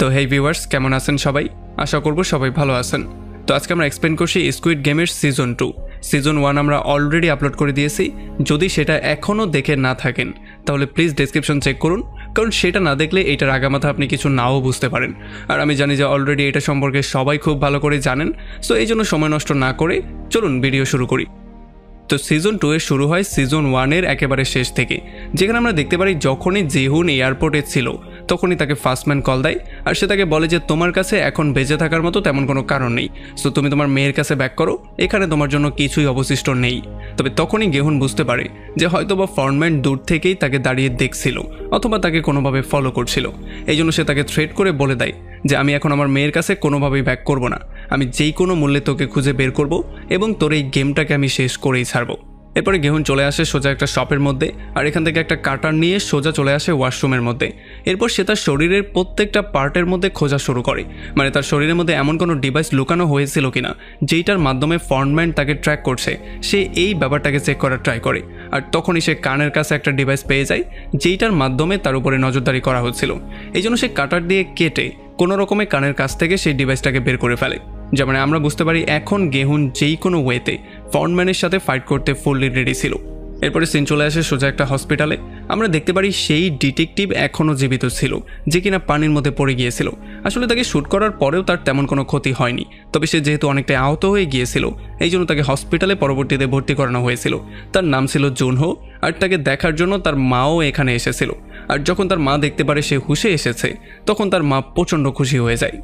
তো হেই ভিউয়ার্স, কেমন আছেন সবাই? আশা করব সবাই ভালো আছেন। তো আজকে আমরা এক্সপ্লেন করছি স্কুইড গেমের সিজন 2। সিজন 1 আমরা অলরেডি আপলোড করে দিয়েছি। যদি সেটা এখনও দেখে না থাকেন তাহলে প্লিজ ডেসক্রিপশন চেক করুন, কারণ সেটা না দেখলে এটার আগামাথা আপনি কিছু নাও বুঝতে পারেন। আর আমি জানি যে অলরেডি এটা সম্পর্কে সবাই খুব ভালো করে জানেন, সো এই জন্য সময় নষ্ট না করে চলুন ভিডিও শুরু করি। তো সিজন 2 এর শুরু হয় সিজন 1 এর একেবারে শেষ থেকে, যেখানে আমরা দেখতে পারি যখনই জেহুন এয়ারপোর্টে ছিল তখনই তাকে ফার্স্টম্যান কল দেয় আর সে তাকে বলে যে তোমার কাছে এখন বেঁচে থাকার মতো তেমন কোনো কারণ নেই, সো তুমি তোমার মেয়ের কাছে ব্যাক করো, এখানে তোমার জন্য কিছুই অবশিষ্ট নেই। তবে তখনই গেহুন বুঝতে পারে যে হয়তোবা ফর্নম্যান দূর থেকেই তাকে দাঁড়িয়ে দেখছিল অথবা তাকে কোনোভাবে ফলো করছিল। এই জন্য সে তাকে থ্রেট করে বলে দেয় যে আমি এখন আমার মেয়ের কাছে কোনোভাবেই ব্যাক করব না, আমি যেই কোনো মূল্যে তোকে খুঁজে বের করব এবং তোর এই গেমটাকে আমি শেষ করেই ছাড়বো। এরপরে গেহুন চলে আসে সোজা একটা শপের মধ্যে আর এখান থেকে একটা কাটার নিয়ে সোজা চলে আসে ওয়াশরুমের মধ্যে। এরপর সে তার শরীরের প্রত্যেকটা পার্টের মধ্যে খোঁজা শুরু করে, মানে তার শরীরের মধ্যে এমন কোনো ডিভাইস লুকানো হয়েছিল কিনা যেইটার মাধ্যমে ফর্নম্যান তাকে ট্র্যাক করছে, সে এই ব্যাপারটাকে চেক করার ট্রাই করে। আর তখনই সে কানের কাছে একটা ডিভাইস পেয়ে যায় যেইটার মাধ্যমে তার উপরে নজরদারি করা হচ্ছিল। এই জন্য সে কাটার দিয়ে কেটে কোনো রকমে কানের কাছ থেকে সেই ডিভাইসটাকে বের করে ফেলে। যেমন আমরা বুঝতে পারি এখন গেহুন যেই কোনো ওয়েতে ফর্নম্যানের সাথে ফাইট করতে ফুললি রেডি ছিল। এরপরে সিন চলে আসে সোজা একটা হসপিটালে। আমরা দেখতে পারি সেই ডিটেকটিভ এখনও জীবিত ছিল যে কিনা পানির মধ্যে পড়ে গিয়েছিল। আসলে তাকে শ্যুট করার পরেও তার তেমন কোনো ক্ষতি হয়নি, তবে সে যেহেতু অনেকটা আহত হয়ে গিয়েছিল এই জন্য তাকে হসপিটালে পরবর্তীতে ভর্তি করানো হয়েছিল। তার নাম ছিল জুনহো আর তাকে দেখার জন্য তার মাও এখানে এসেছিল। আর যখন তার মা দেখতে পারে সে হুঁশে এসেছে তখন তার মা প্রচণ্ড খুশি হয়ে যায়।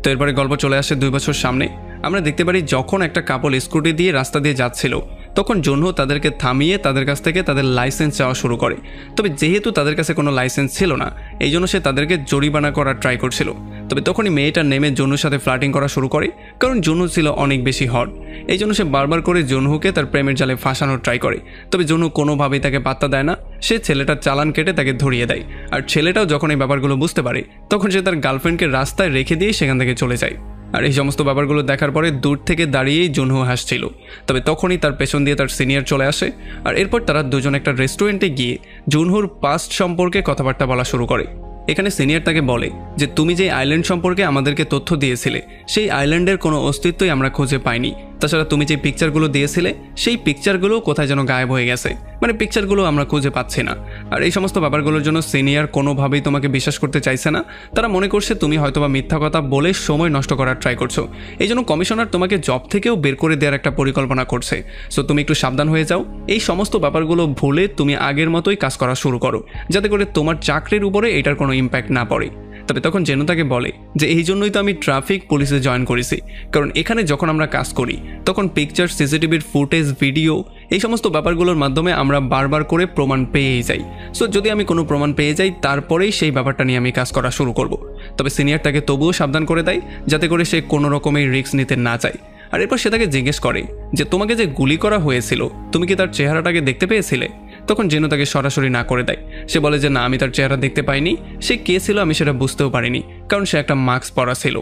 তো এরপরে গল্প চলে আসে 2 বছর সামনে। আমরা দেখতে পারি যখন একটা কাপল স্কুটি দিয়ে রাস্তা দিয়ে যাচ্ছিল তখন জুনহো তাদেরকে থামিয়ে তাদের কাছ থেকে তাদের লাইসেন্স চাওয়া শুরু করে। তবে যেহেতু তাদের কাছে কোনো লাইসেন্স ছিল না এই জন্য সে তাদেরকে জরিমানা করার ট্রাই করছিল। তবে তখনই মেয়েটা নেমে জুনহুর সাথে ফ্লার্টিং করা শুরু করে, কারণ জুনহু ছিল অনেক বেশি হট। এই জন্য সে বারবার করে জুনহুকে তার প্রেমের জালে ফাঁসানোর ট্রাই করে। তবে জুনহু কোনোভাবেই তাকে পাত্তা দেয় না, সে ছেলেটার চালান কেটে তাকে ধরিয়ে দেয়। আর ছেলেটাও যখন এই ব্যাপারগুলো বুঝতে পারে তখন সে তার গার্লফ্রেন্ডকে রাস্তায় রেখে দিয়ে সেখান থেকে চলে যায়। আর এই সমস্ত ব্যাপারগুলো দেখার পরে দূর থেকে দাঁড়িয়েই জুনহো হাসছিল। তবে তখনই তার পেছন দিয়ে তার সিনিয়র চলে আসে আর এরপর তারা দুজন একটা রেস্টুরেন্টে গিয়ে জুনহুর পাস্ট সম্পর্কে কথাবার্তা বলা শুরু করে। এখানে সিনিয়র তাকে বলে যে তুমি যে আইল্যান্ড সম্পর্কে আমাদেরকে তথ্য দিয়েছিলে সেই আইল্যান্ডের কোনো অস্তিত্বই আমরা খুঁজে পাইনি। তাছাড়া তুমি যে পিকচারগুলো দিয়েছিলে সেই পিকচারগুলো কোথায় যেন গায়েব হয়ে গেছে, মানে পিকচারগুলো আমরা খুঁজে পাচ্ছি না। আর এই সমস্ত ব্যাপারগুলোর জন্য সিনিয়র কোনোভাবেই তোমাকে বিশ্বাস করতে চাইছে না। তারা মনে করছে তুমি হয়তোবা মিথ্যা কথা বলে সময় নষ্ট করার ট্রাই করছো। এই জন্য কমিশনার তোমাকে জব থেকেও বের করে দেওয়ার একটা পরিকল্পনা করছে। সো তুমি একটু সাবধান হয়ে যাও, এই সমস্ত ব্যাপারগুলো ভুলে তুমি আগের মতোই কাজ করা শুরু করো যাতে করে তোমার চাকরির উপরে এটার কোনো ইম্প্যাক্ট না পড়ে। তবে তখন জেনো তাকে বলে যে এই জন্যই তো আমি ট্রাফিক পুলিশে জয়েন করেছি, কারণ এখানে যখন আমরা কাজ করি তখন পিকচার, সিসিটিভির ফুটেজ, ভিডিও এই সমস্ত ব্যাপারগুলোর মাধ্যমে আমরা বারবার করে প্রমাণ পেয়েই যাই। সো যদি আমি কোনো প্রমাণ পেয়ে যাই তারপরেই সেই ব্যাপারটা নিয়ে আমি কাজ করা শুরু করব। তবে সিনিয়র তাকে তবুও সাবধান করে দেয় যাতে করে সে কোনো রকমের রিস্ক নিতে না চায়। আর এরপর সে তাকে জিজ্ঞেস করে যে তোমাকে যে গুলি করা হয়েছিল তুমি কি তার চেহারাটাকে দেখতে পেয়েছিলে? তখন জেনো তাকে সরাসরি না করে দেয়। সে বলে যে না, আমি তার চেহারা দেখতে পাইনি, সে কে ছিল আমি সেটা বুঝতেও পারিনি, কারণ সে একটা মাস্ক পরা ছিল।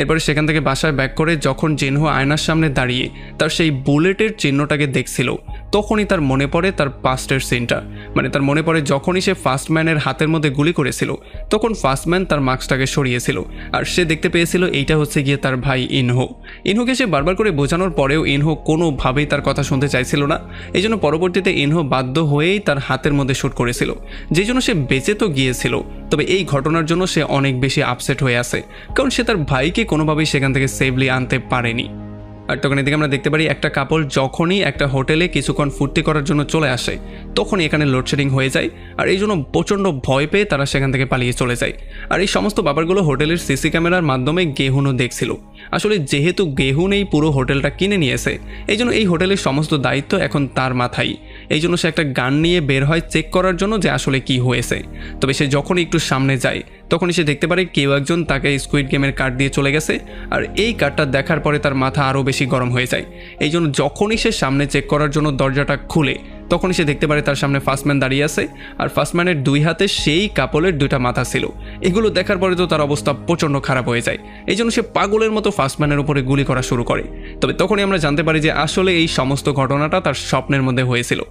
এরপরে সেখান থেকে বাসায় ব্যাক করে যখন জেনহো আয়নার সামনে দাঁড়িয়ে তার সেই বুলেটের চিহ্নটাকে দেখছিল তখনই তার মনে পড়ে তার পাস্টের সিনটা। মানে তার মনে পড়ে যখনই সে ফার্স্টম্যানের হাতের মধ্যে গুলি করেছিল তখন ফার্স্টম্যান তার মাস্কটাকে সরিয়েছিল আর সে দেখতে পেয়েছিল এইটা হচ্ছে গিয়ে তার ভাই ইনহো। ইনহোকে সে বারবার করে বোঝানোর পরেও ইনহো কোনোভাবেই তার কথা শুনতে চাইছিল না। এই জন্য পরবর্তীতে ইনহো বাধ্য হয়েই তার হাতের মধ্যে শ্যুট করেছিল, যেই জন্য সে বেঁচে তো গিয়েছিল। তবে এই ঘটনার জন্য সে অনেক বেশি আপসেট হয়ে আছে, কারণ সে তার ভাইকে কোনোভাবেই সেখান থেকে সেফলি আনতে পারেনি। আর তখন এদিকে আমরা দেখতে পারি একটা কাপল যখনই একটা হোটেলে কিছুক্ষণ ফুর্তি করার জন্য চলে আসে তখনই এখানে লোডশেডিং হয়ে যায় আর এই জন্য প্রচণ্ড ভয় পেয়ে তারা সেখান থেকে পালিয়ে চলে যায়। আর এই সমস্ত ব্যাপারগুলো হোটেলের সিসি ক্যামেরার মাধ্যমে গেহুনও দেখছিল। আসলে যেহেতু গেহুন এই পুরো হোটেলটা কিনে নিয়েছে এই জন্য এই হোটেলের সমস্ত দায়িত্ব এখন তার মাথায়। এই জন্য সে একটা গান নিয়ে বের হয় চেক করার জন্য যে আসলে কি হয়েছে। তবে সে যখনই একটু সামনে যায় তখনই সে দেখতে পারে কেউ একজন তাকে স্কুইড গেমের কার্ড দিয়ে চলে গেছে আর এই কার্ডটা দেখার পরে তার মাথা আরও বেশি গরম হয়ে যায়। এই জন্য যখনই সে সামনে চেক করার জন্য দরজাটা খুলে তখনই সে দেখতে পারে তার সামনে ফার্স্টম্যান দাঁড়িয়ে আছে আর ফার্স্টম্যানের 2 হাতে সেই কাপলের 2টা মাথা ছিল। এগুলো দেখার পরে তো তার অবস্থা প্রচণ্ড খারাপ হয়ে যায়। এই জন্য সে পাগলের মতো ফার্স্টম্যানের উপরে গুলি করা শুরু করে। তবে তখনই আমরা জানতে পারি যে আসলে এই সমস্ত ঘটনাটা তার স্বপ্নের মধ্যে হয়েছিল।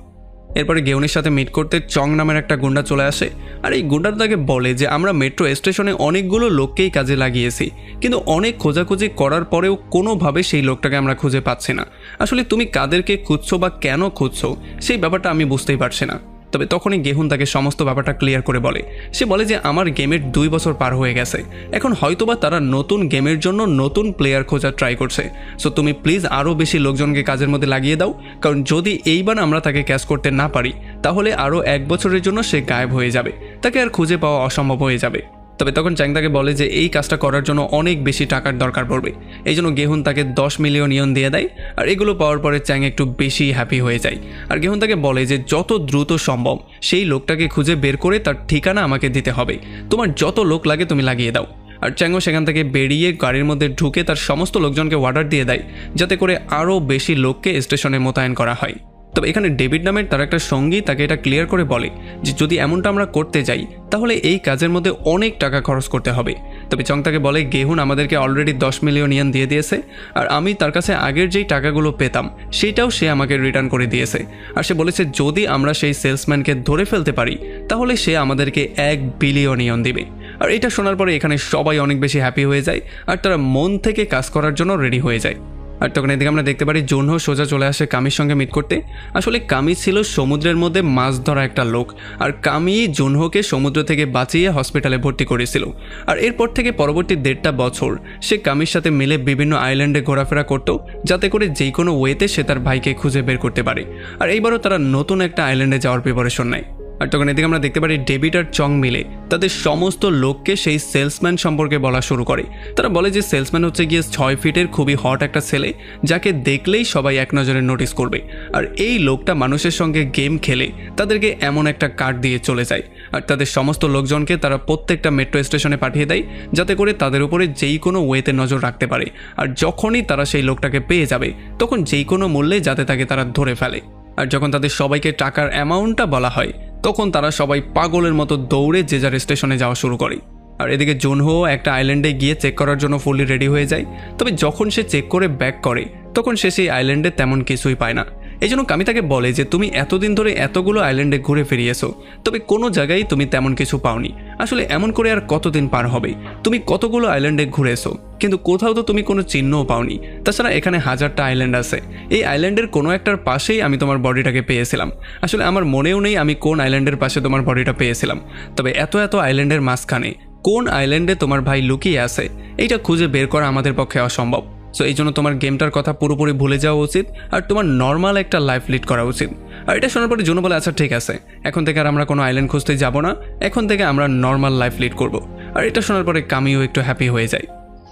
এরপরে গেহুনের সাথে মিট করতে চং নামের একটা গুন্ডা চলে আসে, আর এই গুন্ডাটা তাকে বলে যে আমরা মেট্রো স্টেশনে অনেকগুলো লোককেই কাজে লাগিয়েছি, কিন্তু অনেক খোঁজাখুঁজি করার পরেও কোনোভাবে সেই লোকটাকে আমরা খুঁজে পাচ্ছি না। আসলে তুমি কাদেরকে খুঁজছো বা কেন খুঁজছো সেই ব্যাপারটা আমি বুঝতেই পারছি না। তবে তখনই গেহুন তাকে সমস্ত ব্যাপারটা ক্লিয়ার করে বলে। সে বলে যে আমার গেমের 2 বছর পার হয়ে গেছে, এখন হয়তোবা তারা নতুন গেমের জন্য নতুন প্লেয়ার খোঁজার ট্রাই করছে। সো তুমি প্লিজ আরও বেশি লোকজনকে কাজের মধ্যে লাগিয়ে দাও, কারণ যদি এইবার আমরা তাকে ক্যাচ করতে না পারি তাহলে আরও 1 বছরের জন্য সে গায়েব হয়ে যাবে, তাকে আর খুঁজে পাওয়া অসম্ভব হয়ে যাবে। তবে তখন চ্যাং তাকে বলে যে এই কাজটা করার জন্য অনেক বেশি টাকার দরকার পড়বে, এই জন্য গেহুন তাকে 10 মিলিয়ন ইয়ন দিয়ে দেয়। আর এগুলো পাওয়ার পরে চ্যাং একটু বেশি হ্যাপি হয়ে যায়, আর গেহুন তাকে বলে যে যত দ্রুত সম্ভব সেই লোকটাকে খুঁজে বের করে তার ঠিকানা আমাকে দিতে হবে, তোমার যত লোক লাগে তুমি লাগিয়ে দাও। আর চ্যাংও সেখান থেকে বেরিয়ে গাড়ির মধ্যে ঢুকে তার সমস্ত লোকজনকে অর্ডার দিয়ে দেয় যাতে করে আরও বেশি লোককে স্টেশনে মোতায়েন করা হয়। তবে এখানে ডেভিড নামের তার একটা সঙ্গী তাকে এটা ক্লিয়ার করে বলে যে যদি এমনটা আমরা করতে যাই তাহলে এই কাজের মধ্যে অনেক টাকা খরচ করতে হবে। তবে চং তাকে বলে গেহুন আমাদেরকে অলরেডি 10 মিলিয়ন ইয়েন দিয়ে দিয়েছে, আর আমি তার কাছে আগের যেই টাকাগুলো পেতাম সেইটাও সে আমাকে রিটার্ন করে দিয়েছে। আর সে বলেছে যদি আমরা সেই সেলসম্যানকে ধরে ফেলতে পারি তাহলে সে আমাদেরকে 1 বিলিয়ন ইয়ন দিবে। আর এটা শোনার পরে এখানে সবাই অনেক বেশি হ্যাপি হয়ে যায়, আর তারা মন থেকে কাজ করার জন্য রেডি হয়ে যায়। আর তখন এদিকে আমরা দেখতে পারি জুনহো সোজা চলে আসে কামির সঙ্গে মিট করতে। আসলে কামি ছিল সমুদ্রের মধ্যে মাছ ধরা একটা লোক, আর কামি জুনহোকে সমুদ্র থেকে বাঁচিয়ে হসপিটালে ভর্তি করেছিল। আর এরপর থেকে পরবর্তী 1.5 বছর সে কামির সাথে মিলে বিভিন্ন আইল্যান্ডে ঘোরাফেরা করতো যাতে করে যে কোনো ওয়েতে সে তার ভাইকে খুঁজে বের করতে পারে। আর এইবারও তারা নতুন একটা আইল্যান্ডে যাওয়ার প্রিপারেশন নেয়। আর তখন এদিকে আমরা দেখতে পারি ডেভিড আর চং মিলে তাদের সমস্ত লোককে সেই সেলসম্যান সম্পর্কে বলা শুরু করে। তারা বলে যে সেলসম্যান হচ্ছে গিয়ে 6 ফিটের খুবই হট একটা ছেলে, যাকে দেখলেই সবাই এক নজরে নোটিস করবে। আর এই লোকটা মানুষের সঙ্গে গেম খেলে তাদেরকে এমন একটা কার্ড দিয়ে চলে যায়, আর তাদের সমস্ত লোকজনকে তারা প্রত্যেকটা মেট্রো স্টেশনে পাঠিয়ে দেয় যাতে করে তাদের উপরে যেই কোনো ওয়েতে নজর রাখতে পারে। আর যখনই তারা সেই লোকটাকে পেয়ে যাবে তখন যেই কোনো মূল্যে যাতে তাকে তারা ধরে ফেলে। আর যখন তাদের সবাইকে টাকার অ্যামাউন্টটা বলা হয় তখন তারা সবাই পাগলের মতো দৌড়ে যে যার স্টেশনে যাওয়া শুরু করে। আর এদিকে জুনহো একটা আইল্যান্ডে গিয়ে চেক করার জন্য ফুললি রেডি হয়ে যায়। তবে যখন সে চেক করে ব্যাক করে তখন সে সেই আইল্যান্ডে তেমন কিছুই পায় না। এই জন্য কামি তাকে বলে যে তুমি এতদিন ধরে এতগুলো আইল্যান্ডে ঘুরে ফিরিয়েছো, তবে কোনো জায়গায় তুমি তেমন কিছু পাওনি। আসলে এমন করে আর কতদিন পার হবে, তুমি কতগুলো আইল্যান্ডে ঘুরেছো কিন্তু কোথাও তো তুমি কোনো চিহ্নও পাওনি। তাছাড়া এখানে 1000টা আইল্যান্ড আছে, এই আইল্যান্ডের কোনো একটার পাশেই আমি তোমার বডিটাকে পেয়েছিলাম। আসলে আমার মনেও নেই আমি কোন আইল্যান্ডের পাশে তোমার বডিটা পেয়েছিলাম, তবে এত আইল্যান্ডের মাঝখানে কোন আইল্যান্ডে তোমার ভাই লুকিয়ে আছে এইটা খুঁজে বের করা আমাদের পক্ষে অসম্ভব। সো এই জন্য তোমার গেমটার কথা পুরোপুরি ভুলে যাওয়া উচিত আর তোমার নর্মাল একটা লাইফ লিড করা উচিত। আর এটা শোনার পরে জুনো বলে আচ্ছা ঠিক আছে, এখন থেকে আর আমরা কোনো আইল্যান্ড খুঁজতে যাব না, এখন থেকে আমরা নর্মাল লাইফ লিড করব। আর এটা শোনার পরে কামিও একটু হ্যাপি হয়ে যায়।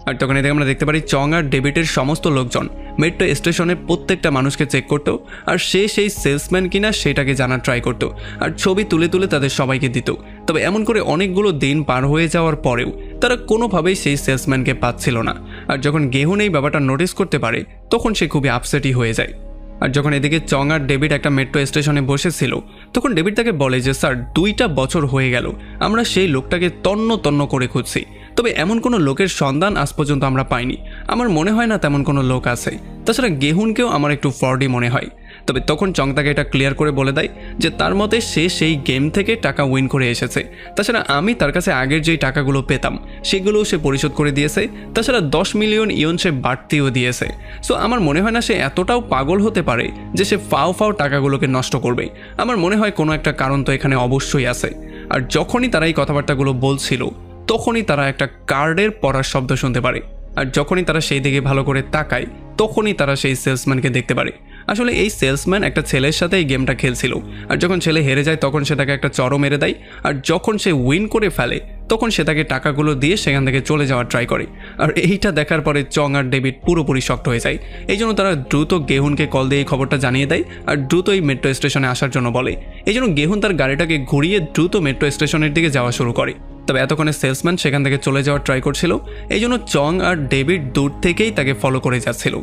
আর তখন এদিকে আমরা দেখতে পারি চং আর ডেভিডের সমস্ত লোকজন মেট্রো স্টেশনে প্রত্যেকটা মানুষকে চেক করতো, আর সে সেই সেলসম্যান কিনা সেটাকে জানার ট্রাই করতো আর ছবি তুলে তুলে তাদের সবাইকে দিত। তবে এমন করে অনেকগুলো দিন পার হয়ে যাওয়ার পরেও তারা কোনোভাবেই সেই সেলসম্যানকে পাচ্ছিল না। আর যখন গেহুন এই ব্যাপারটা নোটিস করতে পারে তখন সে খুবই আপসেটই হয়ে যায়। আর যখন এদিকে চং আর ডেভিড একটা মেট্রো স্টেশনে বসেছিল তখন ডেভিড তাকে বলে যে স্যার 2টা বছর হয়ে গেল আমরা সেই লোকটাকে তন্ন তন্ন করে খুঁজছি, তবে এমন কোনো লোকের সন্ধান আজ পর্যন্ত আমরা পাইনি। আমার মনে হয় না তেমন কোনো লোক আছে, তাছাড়া গেহুনকেও আমার একটু ফ্রডই মনে হয়। তবে তখন চং তাকে এটা ক্লিয়ার করে বলে দেয় যে তার মতে সে সেই গেম থেকে টাকা উইন করে এসেছে, তাছাড়া আমি তার কাছে আগের যেই টাকাগুলো পেতাম সেগুলোও সে পরিশোধ করে দিয়েছে, তাছাড়া 10 মিলিয়ন ইয়ন সে বাড়তিও দিয়েছে। সো আমার মনে হয় না সে এতটাও পাগল হতে পারে যে সে ফাও টাকাগুলোকে নষ্ট করবে। আমার মনে হয় কোনো একটা কারণ তো এখানে অবশ্যই আছে। আর যখনই তারা এই কথাবার্তাগুলো বলছিল তখনই তারা একটা কার্ডের পড়ার শব্দ শুনতে পারে, আর যখনই তারা সেই দিকে ভালো করে তাকায় তখনই তারা সেই সেলসম্যানকে দেখতে পারে। আসলে এই সেলসম্যান একটা ছেলের সাথে এই গেমটা খেলছিল, আর যখন ছেলে হেরে যায় তখন সে তাকে একটা চড়ও মেরে দেয়, আর যখন সে উইন করে ফেলে তখন সে তাকে টাকাগুলো দিয়ে সেখান থেকে চলে যাওয়ার ট্রাই করে। আর এইটা দেখার পরে চং আর ডেভিড পুরোপুরি শক্ট হয়ে যায়। এই জন্য তারা দ্রুত গেহুনকে কল দিয়ে এই খবরটা জানিয়ে দেয় আর দ্রুত এই মেট্রো স্টেশনে আসার জন্য বলে। এই জন্য গেহুন তার গাড়িটাকে ঘুরিয়ে দ্রুত মেট্রো স্টেশনের দিকে যাওয়া শুরু করে। তবে এতক্ষণে সেলসম্যান সেখান থেকে চলে যাওয়ার ট্রাই করছিল, এই জন্য চং আর ডেভিড দূর থেকেই তাকে ফলো করে যাচ্ছিল।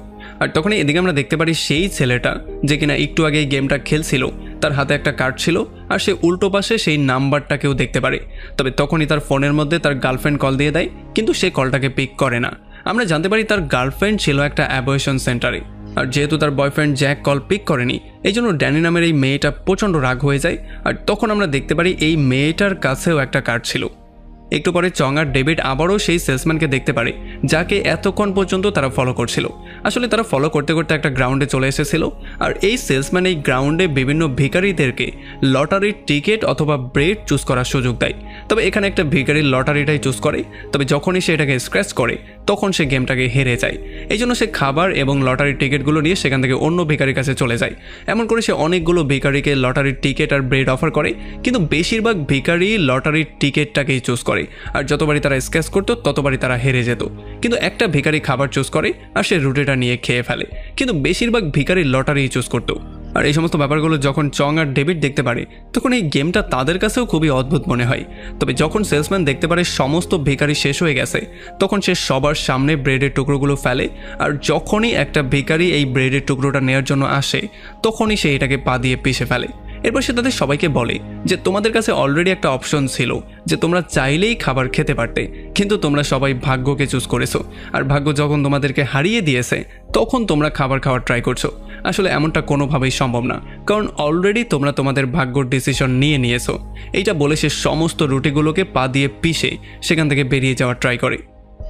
আর তখনই এদিকে আমরা দেখতে পারি সেই ছেলেটা যে কিনা একটু আগে এই গেমটা খেলছিল তার হাতে একটা কার্ড ছিল, আর সে উল্টো পাশে সেই নাম্বারটাকেও দেখতে পারে। তবে তখনই তার ফোনের মধ্যে তার গার্লফ্রেন্ড কল দিয়ে দেয়, কিন্তু সে কলটাকে পিক করে না। আমরা জানতে পারি তার গার্লফ্রেন্ড ছিল একটা অ্যাবর্শন সেন্টারে। আর যেহেতু তার বয়ফ্রেন্ড জ্যাক কল পিক করেনি, এই জন্য ড্যানি নামের এই মেয়েটা প্রচণ্ড রাগ হয়ে যায়। আর তখন আমরা দেখতে পারি এই মেয়েটার কাছেও একটা কার্ড ছিল। একটু পরে চং আর ডেভিড আবারও সেই সেলসম্যানকে দেখতে পারে যাকে এতক্ষণ পর্যন্ত তারা ফলো করছিল। আসলে তারা ফলো করতে করতে একটা গ্রাউন্ডে চলে এসেছিল, আর এই সেলসম্যান এই গ্রাউন্ডে বিভিন্ন ভিখারিদেরকে লটারির টিকিট অথবা ব্রেড চুজ করার সুযোগ দেয়। তবে এখানে একটা ভিখারির লটারিটাই চুজ করে, তবে যখনই সে এটাকে স্ক্র্যাচ করে তখন সে গেমটাকে হেরে যায়। এই জন্য সে খাবার এবং লটারির টিকিটগুলো নিয়ে সেখান থেকে অন্য ভিখারির কাছে চলে যায়। এমন করে সে অনেকগুলো ভিখারিকে লটারির টিকিট আর ব্রেড অফার করে, কিন্তু বেশিরভাগ ভিখারি লটারির টিকিটটাকেই চুজ করে। আর যতবারই তারা স্ক্র্যাচ করতো ততবারই তারা হেরে যেত। কিন্তু একটা ভিখারি খাবার চুজ করে আর সে রুটিটা নিয়ে খেয়ে ফেলে, কিন্তু বেশিরভাগ ভিখারি লটারি চুজ করতো। আর এই সমস্ত ব্যাপারগুলো যখন চং আর ডেভিড দেখতে পারে তখন এই গেমটা তাদের কাছেও খুবই অদ্ভুত মনে হয়। তবে যখন সেলসম্যান দেখতে পারে সমস্ত ভিখারি শেষ হয়ে গেছে তখন সে সবার সামনে ব্রেডের টুকরোগুলো ফেলে, আর যখনই একটা ভিখারি এই ব্রেডের টুকরোটা নেওয়ার জন্য আসে তখনই সে এটাকে পা দিয়ে পিষে ফেলে। এরপর সে তাদের সবাইকে বলে যে তোমাদের কাছে অলরেডি একটা অপশন ছিল যে তোমরা চাইলেই খাবার খেতে পারতে, কিন্তু তোমরা সবাই ভাগ্যকে চুজ করেছো, আর ভাগ্য যখন তোমাদেরকে হারিয়ে দিয়েছে তখন তোমরা খাবার খাওয়ার ট্রাই করছো। আসলে এমনটা কোনোভাবেই সম্ভব না, কারণ অলরেডি তোমরা তোমাদের ভাগ্যর ডিসিশন নিয়েছো। এইটা বলে সে সমস্ত রুটিগুলোকে পা দিয়ে পিষে সেখান থেকে বেরিয়ে যাওয়ার ট্রাই করে।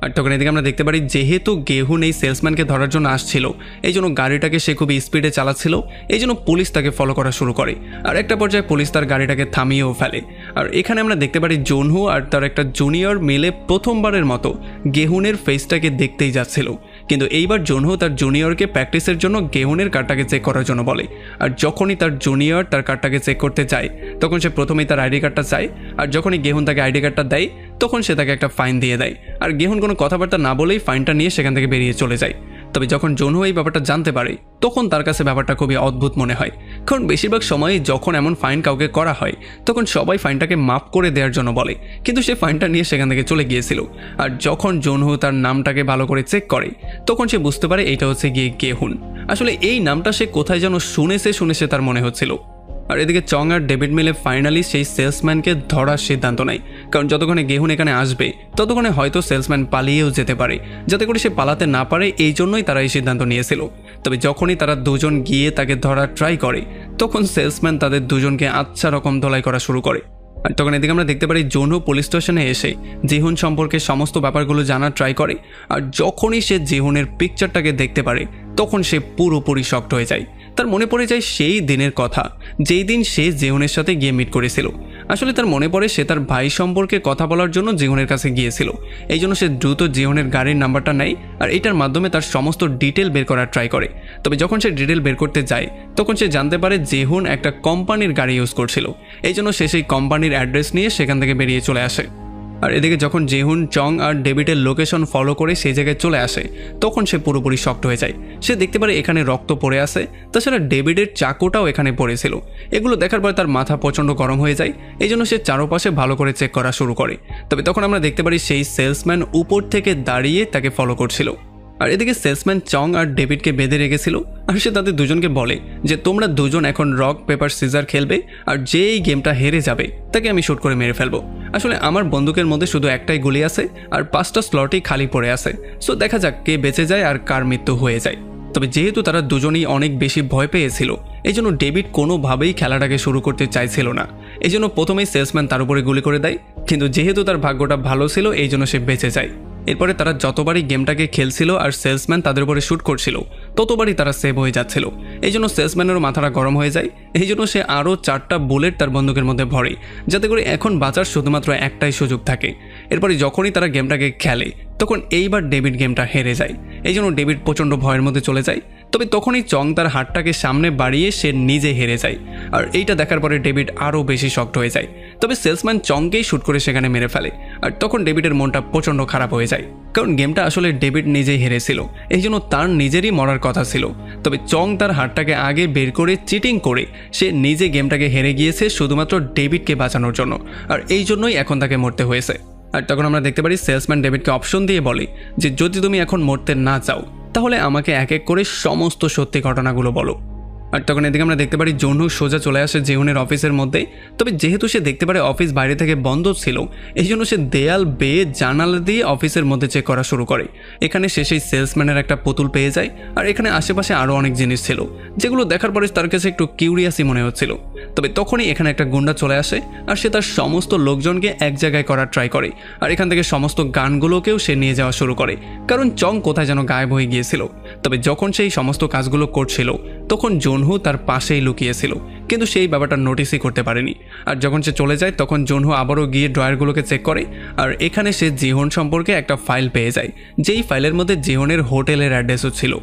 আর তখন এদিকে আমরা দেখতে পারি যেহেতু গেহুন এই সেলসম্যানকে ধরার জন্য আসছিল, এই জন্য গাড়িটাকে সে খুবই স্পিডে চালাচ্ছিল, এই জন্য পুলিশ তাকে ফলো করা শুরু করে। আর একটা পর্যায়ে পুলিশ তার গাড়িটাকে থামিয়েও ফেলে। আর এখানে আমরা দেখতে পারি জুনহো আর তার একটা জুনিয়র মিলে প্রথমবারের মতো গেহুনের ফেসটাকে দেখতেই যাচ্ছিল, কিন্তু এইবার জুনহো তার জুনিয়রকে প্র্যাকটিসের জন্য গেহুনের কার্ডটাকে চেক করার জন্য বলে। আর যখনই তার জুনিয়র তার কার্ডটাকে চেক করতে যায় তখন সে প্রথমেই তার আইডি কার্ডটা চায়, আর যখনই গেহুন তাকে আইডি কার্ডটা দেয় তখন সে তাকে একটা ফাইন দিয়ে দেয়। আর গেহুন কোনো কথাবার্তা না বলেই ফাইনটা নিয়ে সেখান থেকে বেরিয়ে চলে যায়। তবে যখন জুনহো এই ব্যাপারটা জানতে পারে তখন তার কাছে ব্যাপারটা খুবই অদ্ভুত মনে হয়, কারণ বেশিরভাগ সময়ই যখন এমন ফাইন কাউকে করা হয় তখন সবাই ফাইনটাকে মাফ করে দেওয়ার জন্য বলে, কিন্তু সে ফাইনটা নিয়ে সেখান থেকে চলে গিয়েছিল। আর যখন জুনহো তার নামটাকে ভালো করে চেক করে তখন সে বুঝতে পারে এটা হচ্ছে গিয়ে গেহুন। আসলে এই নামটা সে কোথায় যেন শুনেছে তার মনে হচ্ছিল। আর এদিকে চং আর ডেভিড মিলে ফাইনালি সেই সেলসম্যানকে ধরার সিদ্ধান্ত নেয়, কারণ যতক্ষণে গেহুন এখানে আসবে ততক্ষণে হয়তো সেলসম্যান পালিয়েও যেতে পারে, যাতে করে সে পালাতে না পারে এই জন্যই তারা এই সিদ্ধান্ত নিয়েছিল। তবে যখনই তারা দুজন গিয়ে তাকে ধরার ট্রাই করে তখন সেলসম্যান তাদের দুজনকে আচ্ছা রকম ধোলাই করা শুরু করে। আর তখন এদিকে আমরা দেখতে পারি জুনহো পুলিশ স্টেশনে এসে জিহুন সম্পর্কে সমস্ত ব্যাপারগুলো জানার ট্রাই করে। আর যখনই সে জিহুনের পিকচারটাকে দেখতে পারে তখন সে পুরোপুরি শকড হয়ে যায়। তার মনে পড়ে যায় সেই দিনের কথা যেই দিন সে জিহুনের সাথে গিয়ে মিট করেছিল। আসলে তার মনে পড়ে সে তার ভাই সম্পর্কে কথা বলার জন্য জিহুনের কাছে গিয়েছিল, এই জন্য সে দ্রুত জিহুনের গাড়ির নাম্বারটা নেয় আর এটার মাধ্যমে তার সমস্ত ডিটেল বের করার ট্রাই করে। তবে যখন সে ডিটেল বের করতে যায় তখন সে জানতে পারে জিহুন একটা কোম্পানির গাড়ি ইউজ করছিল, এই জন্য সে সেই কোম্পানির অ্যাড্রেস নিয়ে সেখান থেকে বেরিয়ে চলে আসে। আর এদিকে যখন জেহুন চং আর ডেভিডের লোকেশন ফলো করে সেই জায়গায় চলে আসে তখন সে পুরোপুরি শকড হয়ে যায়। সে দেখতে পারে এখানে রক্ত পড়ে আছে, তাছাড়া ডেভিডের চাকুটাও এখানে পড়েছিল। এগুলো দেখার পর তার মাথা প্রচণ্ড গরম হয়ে যায়, এই জন্য সে চারপাশে ভালো করে চেক করা শুরু করে। তবে তখন আমরা দেখতে পারি সেই সেলসম্যান উপর থেকে দাঁড়িয়ে তাকে ফলো করছিল। আর এদিকে সেলসম্যান চং আর ডেভিডকে বেঁধে রেখেছিল, আর সে তাদের দুজনকে বলে যে তোমরা দুজন এখন রক পেপার সিজার খেলবে, আর যে এই গেমটা হেরে যাবে তাকে আমি শুট করে মেরে ফেলবো। আসলে আমার বন্দুকের মধ্যে শুধু একটাই গুলি আছে আর 5টা স্লটই খালি পড়ে আছে, সো দেখা যাক কে বেঁচে যায় আর কার মৃত্যু হয়ে যায়। তবে যেহেতু তারা দুজনেই অনেক বেশি ভয় পেয়েছিল এই জন্য ডেভিড কোনোভাবেই খেলাটাকে শুরু করতে চাইছিল না, এই জন্য প্রথমেই সেলসম্যান তার উপরে গুলি করে দেয়, কিন্তু যেহেতু তার ভাগ্যটা ভালো ছিল এই জন্য সে বেঁচে যায়। এরপরে তারা যতবারই গেমটাকে খেলছিল আর সেলসম্যান তাদের উপরে শ্যুট করছিল ততবারই তারা সেভ হয়ে যাচ্ছিল, এই জন্য সেলসম্যানেরও মাথাটা গরম হয়ে যায়। এই জন্য সে আরও 4টা বুলেট তার বন্দুকের মধ্যে ভরে, যাতে করে এখন বাঁচার শুধুমাত্র একটাই সুযোগ থাকে। এরপরে যখনই তারা গেমটাকে খেলে তখন এইবার ডেভিড গেমটা হেরে যায়, এই জন্য ডেভিড প্রচণ্ড ভয়ের মধ্যে চলে যায়। তবে তখনই চং তার হাতটাকে সামনে বাড়িয়ে সে নিজে হেরে যায়, আর এইটা দেখার পরে ডেভিড আরও বেশি শকড হয়ে যায়। তবে সেলসম্যান চংকেই শ্যুট করে সেখানে মেরে ফেলে, আর তখন ডেভিডের মনটা প্রচণ্ড খারাপ হয়ে যায়, কারণ গেমটা আসলে ডেভিড নিজেই হেরেছিল, এই জন্য তার নিজেরই মরার কথা ছিল। তবে চং তার হাতটাকে আগে বের করে চিটিং করে সে নিজে গেমটাকে হেরে গিয়েছে শুধুমাত্র ডেভিডকে বাঁচানোর জন্য, আর এই জন্যই এখন তাকে মরতে হয়েছে। আর তখন আমরা দেখতে পারি সেলসম্যান ডেভিডকে অপশন দিয়ে বলে যে যদি তুমি এখন মরতে না চাও তাহলে আমাকে এক এক করে সমস্ত সত্যি ঘটনাগুলো বলো। আর তখন এদিকে আমরা দেখতে পারি জুনহু সোজা চলে আসে জিহুনের অফিসের মধ্যে। তবে যেহেতু সে দেখতে পারে অফিস বাইরে থেকে বন্ধ ছিল, এই জন্য সে দেয়াল বেয়ে জানালা দিয়ে অফিসের মধ্যে চেক করা শুরু করে। এখানে সে সেই সেলসম্যানের একটা পুতুল পেয়ে যায়। আর এখানে আশেপাশে আরও অনেক জিনিস ছিল যেগুলো দেখার পরে তার কাছে একটু কিউরিয়াসই মনে হচ্ছিল। তবে তখনই এখানে একটা গুন্ডা চলে আসে আর সে তার সমস্ত লোকজনকে এক জায়গায় করার ট্রাই করে। আর এখান থেকে সমস্ত গানগুলোকেও সে নিয়ে যাওয়া শুরু করে, কারণ চং কোথায় যেন গায়েব হয়ে গিয়েছিল। তবে যখন সেই সমস্ত কাজগুলো করছিল তখন জুনহু তার পাশেই লুকিয়েছিল, কিন্তু সেই ব্যাপারটা নোটিসই করতে পারেনি। আর যখন সে চলে যায় তখন জুনহু আবারও গিয়ে ড্রয়ারগুলোকে চেক করে। আর এখানে সে জিহন সম্পর্কে একটা ফাইল পেয়ে যায়, যেই ফাইলের মধ্যে জিহনের হোটেলের অ্যাড্রেসও ছিল।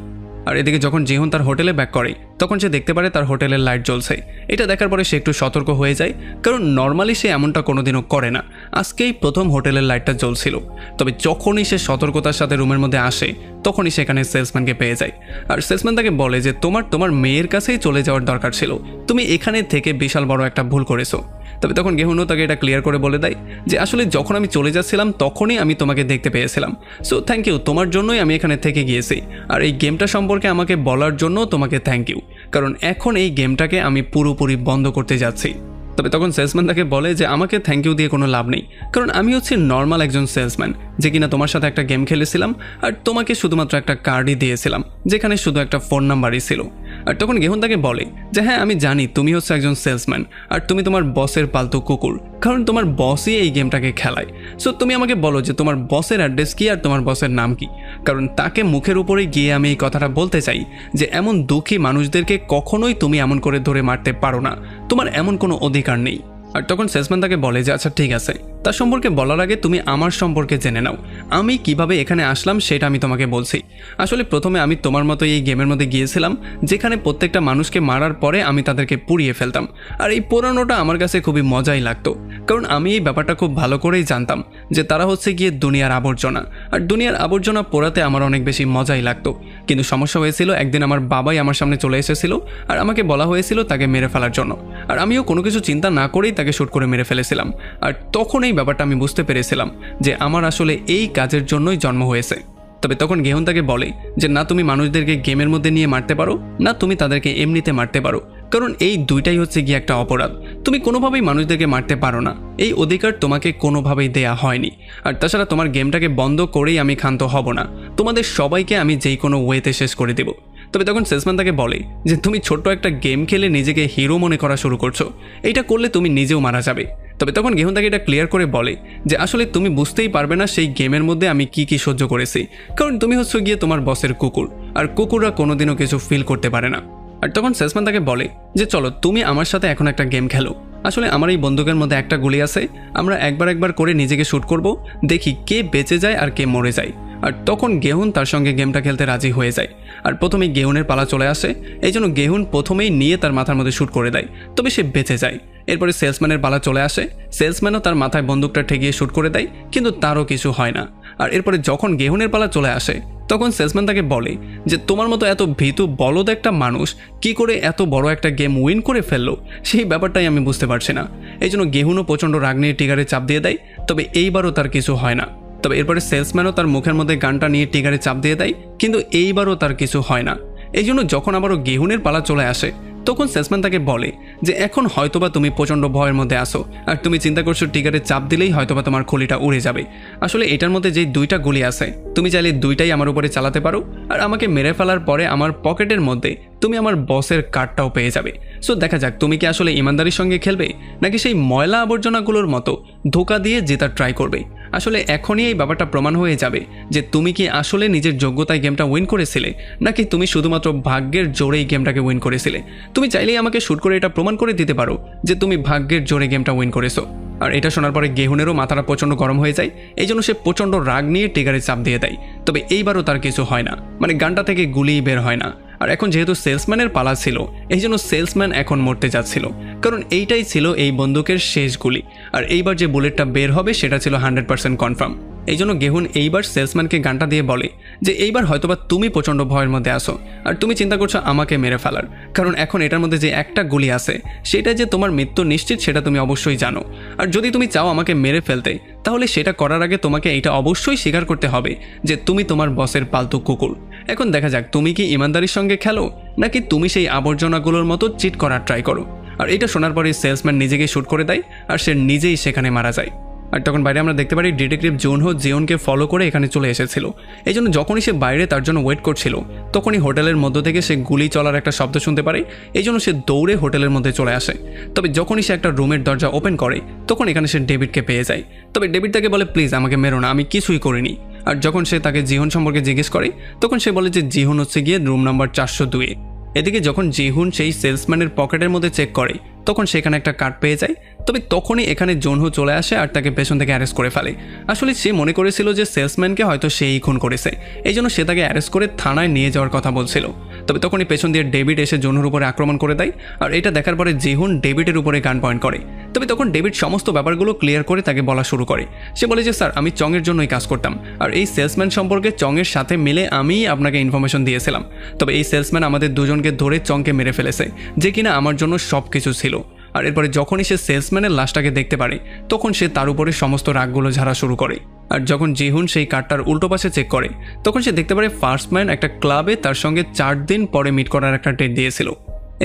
আর এদিকে যখন জিহন তার হোটেলে ব্যাক করে তখন সে দেখতে পারে তার হোটেলের লাইট জ্বলছে। এটা দেখার পরে সে একটু সতর্ক হয়ে যায়, কারণ নর্মালি সে এমনটা কোনোদিনও করে না। আজকেই প্রথম হোটেলের লাইটটা জ্বলছিল। তবে যখনই সে সতর্কতার সাথে রুমের মধ্যে আসে তখনই সেখানে সেলসম্যানকে পেয়ে যায়। আর সেলসম্যান তাকে বলে যে তোমার মেয়ের কাছেই চলে যাওয়ার দরকার ছিল, তুমি এখানে থেকে বিশাল বড় একটা ভুল করেছো। তবে তখন গেহুনও তাকে এটা ক্লিয়ার করে বলে দেয় যে আসলে যখন আমি চলে যাচ্ছিলাম তখনই আমি তোমাকে দেখতে পেয়েছিলাম, সো থ্যাংক ইউ, তোমার জন্যই আমি এখানে থেকে গিয়েছি। আর এই গেমটা সম্পর্কে আমাকে বলার জন্য তোমাকে থ্যাংক ইউ, কারণ এখন এই গেমটাকে আমি পুরোপুরি বন্ধ করতে যাচ্ছি। তবে তখন সেলসম্যান তাকে বলে যে আমাকে থ্যাংক ইউ দিয়ে কোনো লাভ নেই, কারণ আমি হচ্ছি নর্মাল একজন সেলসম্যান যে কিনা তোমার সাথে একটা গেম খেলেছিলাম আর তোমাকে শুধুমাত্র একটা কার্ডই দিয়েছিলাম যেখানে শুধু একটা ফোন নাম্বারই ছিল। আর তখন গেহুন তাকে বলে যে হ্যাঁ আমি জানি তুমি হচ্ছে একজন সেলসম্যান আর তুমি তোমার বসের পালতু কুকুর, কারণ তোমার বসই এই গেমটাকে খেলায়। সো তুমি আমাকে বলো যে তোমার বসের অ্যাড্রেস কি আর তোমার বসের নাম কি, কারণ তাকে মুখের উপরে গিয়ে আমি এই কথাটা বলতে চাই যে এমন দুঃখী মানুষদেরকে কখনোই তুমি এমন করে ধরে মারতে পারো না, তোমার এমন কোনো অধিকার নেই। আর তখন সেলসম্যান তাকে বলে যে আচ্ছা ঠিক আছে, তার সম্পর্কে বলার আগে তুমি আমার সম্পর্কে জেনে নাও, আমি কিভাবে এখানে আসলাম সেটা আমি তোমাকে বলছি। আসলে প্রথমে আমি তোমার মতো এই গেমের মধ্যে গিয়েছিলাম যেখানে প্রত্যেকটা মানুষকে মারার পরে আমি তাদেরকে পুড়িয়ে ফেলতাম। আর এই পোড়ানোটা আমার কাছে খুবই মজাই লাগতো, কারণ আমি এই ব্যাপারটা খুব ভালো করেই জানতাম যে তারা হচ্ছে গিয়ে দুনিয়ার আবর্জনা, আর দুনিয়ার আবর্জনা পোড়াতে আমার অনেক বেশি মজাই লাগতো। কিন্তু সমস্যা হয়েছিল, একদিন আমার বাবাই আমার সামনে চলে এসেছিল আর আমাকে বলা হয়েছিল তাকে মেরে ফেলার জন্য, আর আমিও কোনো কিছু চিন্তা না করেই তাকে শুট করে মেরে ফেলেছিলাম। আর তখন এই ব্যাপারটা আমি বুঝতে পেরেছিলাম যে আমার আসলে এই কাজের জন্যই জন্ম হয়েছে। তবে তখন গেহুন তাকে বলে যে না তুমি মানুষদেরকে গেমের মধ্যে নিয়ে মারতে পারো, না তুমি তাদেরকে এমনিতে মারতে পারো, কারণ এই দুইটাই হচ্ছে গিয়ে একটা অপরাধ। তুমি কোনোভাবেই মানুষদেরকে মারতে পারো না, এই অধিকার তোমাকে কোনোভাবেই দেয়া হয়নি। আর তাছাড়া তোমার গেমটাকে বন্ধ করেই আমি ক্ষান্ত হব না, তোমাদের সবাইকে আমি যেই কোনো ওয়েতে শেষ করে দেব। তবে তখন সেলসম্যান তাকে বলে যে তুমি ছোট্ট একটা গেম খেলে নিজেকে হিরো মনে করা শুরু করছো, এইটা করলে তুমি নিজেও মারা যাবে। তবে তখন গেহুন তাকে এটা ক্লিয়ার করে বলে যে আসলে তুমি বুঝতেই পারবে না সেই গেমের মধ্যে আমি কি কি সহ্য করেছি, কারণ তুমি হচ্ছে গিয়ে তোমার বসের কুকুর, আর কুকুররা কোনোদিনও কিছু ফিল করতে পারে না। আর তখন সেলসম্যান তাকে বলে যে চলো তুমি আমার সাথে এখন একটা গেম খেলো, আসলে আমার এই বন্দুকের মধ্যে একটা গুলি আছে, আমরা একবার করে নিজেকে শ্যুট করব, দেখি কে বেঁচে যায় আর কে মরে যায়। আর তখন গেহুন তার সঙ্গে গেমটা খেলতে রাজি হয়ে যায়। আর প্রথমেই গেহুনের পালা চলে আসে, এই জন্য গেহুন প্রথমেই নিয়ে তার মাথার মধ্যে শ্যুট করে দেয়, তবে সে বেঁচে যায়। এরপরে সেলসম্যানের পালা চলে আসে, সেলসম্যানও তার মাথায় বন্দুকটা ঠেকিয়ে শ্যুট করে দেয়, কিন্তু তারও কিছু হয় না। আর এরপরে যখন গেহুনের পালা চলে আসে তখন সেলসম্যান তাকে বলে যে তোমার মতো এত ভীতু বলদ একটা মানুষ কি করে এত বড় একটা গেম উইন করে ফেললো, সেই ব্যাপারটাই আমি বুঝতে পারছি না। এই জন্য গেহুনও প্রচণ্ড রাগ নিয়ে টিগারে চাপ দিয়ে দেয়, তবে এইবারও তার কিছু হয় না। তবে এরপরে সেলসম্যানও তার মুখের মধ্যে গানটা নিয়ে টিগারে চাপ দিয়ে দেয়, কিন্তু এইবারও তার কিছু হয় না। এই জন্য যখন আবারও গেহুনের পালা চলে আসে তখন সেলসম্যান তাকে বলে যে এখন হয়তোবা তুমি প্রচণ্ড ভয়ের মধ্যে আসো আর তুমি চিন্তা করছো টিগারে চাপ দিলেই হয়তোবা তোমার খলিটা উড়ে যাবে। আসলে এটার মধ্যে যেই দুইটা গুলি আছে তুমি চাইলে দুইটাই আমার উপরে চালাতে পারো, আর আমাকে মেরে ফেলার পরে আমার পকেটের মধ্যে তুমি আমার বসের কার্ডটাও পেয়ে যাবে। সো দেখা যাক তুমি কি আসলে ইমানদারির সঙ্গে খেলবে নাকি সেই ময়লা আবর্জনাগুলোর মতো ধোকা দিয়ে জেতার ট্রাই করবে। আসলে এখনই এই ব্যাপারটা প্রমাণ হয়ে যাবে যে তুমি কি আসলে নিজের যোগ্যতায় গেমটা উইন করেছিলে নাকি তুমি শুধুমাত্র ভাগ্যের জোরেই গেমটাকে উইন করেছিলে। তুমি চাইলেই আমাকে শুট করে এটা প্রমাণ করে দিতে পারো যে তুমি ভাগ্যের জোরে গেমটা উইন করেছো। আর এটা শোনার পরে গেহুনেরও মাথাটা প্রচণ্ড গরম হয়ে যায়, এই জন্য সে প্রচণ্ড রাগ নিয়ে টিগারে চাপ দিয়ে দেয়। তবে এইবারও তার কিছু হয় না, মানে গানটা থেকে গুলিই বের হয় না। আর এখন যেহেতু সেলসম্যানের পালা ছিল এই জন্য সেলসম্যান এখন মরতে যাচ্ছিল, কারণ এইটাই ছিল এই বন্দুকের শেষ গুলি। আর এইবার যে বুলেটটা বের হবে সেটা ছিল 100% কনফার্ম। এই জন্য গেহুন এইবার সেলসম্যানকে গানটা দিয়ে বলে যে এইবার হয়তোবা তুমি প্রচণ্ড ভয়ের মধ্যে আসো আর তুমি চিন্তা করছো আমাকে মেরে ফেলার, কারণ এখন এটার মধ্যে যে একটা গুলি আছে সেটা যে তোমার মৃত্যু নিশ্চিত সেটা তুমি অবশ্যই জানো। আর যদি তুমি চাও আমাকে মেরে ফেলতে তাহলে সেটা করার আগে তোমাকে এটা অবশ্যই স্বীকার করতে হবে যে তুমি তোমার বসের পালতু কুকুর, এখন দেখা যাক তুমি কি ইমানদারির সঙ্গে খেলো নাকি তুমি সেই আবর্জনাগুলোর মতো চিট করার ট্রাই করো। আর এটা শোনার পরে সেলসম্যান নিজেকে শ্যুট করে দেয় আর সে নিজেই সেখানে মারা যায়। আর তখন বাইরে আমরা দেখতে পারি ডিটেকটিভ জুনহো জিওনকে ফলো করে এখানে চলে এসেছিল। এই জন্য যখনই সে বাইরে তার জন্য ওয়েট করছিল তখনই হোটেলের মধ্য থেকে সে গুলি চলার একটা শব্দ শুনতে পারে। এই জন্য সে দৌড়ে হোটেলের মধ্যে চলে আসে। তবে যখনই সে একটা রুমের দরজা ওপেন করে তখন এখানে সে ডেভিডকে পেয়ে যায়। তবে ডেভিড তাকে বলে প্লিজ আমাকে মেরো না, আমি কিছুই করিনি। আর যখন সে তাকে জিহুন সম্পর্কে জিজ্ঞেস করে তখন সে বলে যে জিহুন হচ্ছে গিয়ে রুম নাম্বার 402। এদিকে যখন জিহুন সেই সেলসম্যানের পকেটের মধ্যে চেক করে তখন সেখানে একটা কার্ড পেয়ে যায়। তবে তখনই এখানে জোনহো চলে আসে আর তাকে পেছন থেকে অ্যারেস্ট করে ফেলে। আসলে সে মনে করেছিল যে সেলসম্যানকে হয়তো সেই খুন করেছে, এই জন্য সে তাকে অ্যারেস্ট করে থানায় নিয়ে যাওয়ার কথা বলছিল। তবে তখনই পেছন দিয়ে ডেভিড এসে জোনহোর উপরে আক্রমণ করে দেয়। আর এটা দেখার পরে জিহুন ডেভিডের উপরে গান পয়েন্ট করে। তবে তখন ডেভিড সমস্ত ব্যাপারগুলো ক্লিয়ার করে তাকে বলা শুরু করে। সে বলে যে স্যার আমি চংয়ের জন্যই কাজ করতাম, আর এই সেলসম্যান সম্পর্কে চংয়ের সাথে মিলে আমিই আপনাকে ইনফরমেশন দিয়েছিলাম। তবে এই সেলসম্যান আমাদের দুজনকে ধরে চংকে মেরে ফেলেছে, যে কিনা আমার জন্য সব কিছু ছিল। আর এরপরে যখনই সে সেলসম্যানের লাশটাকে দেখতে পারে তখন সে তার উপরে সমস্ত রাগগুলো ঝাড়া শুরু করে। আর যখন জিহুন সেই কার্ডটার উল্টো পাশে চেক করে তখন সে দেখতে পারে ফার্স্টম্যান একটা ক্লাবে তার সঙ্গে 4 দিন পরে মিট করার একটা ডেট দিয়েছিল।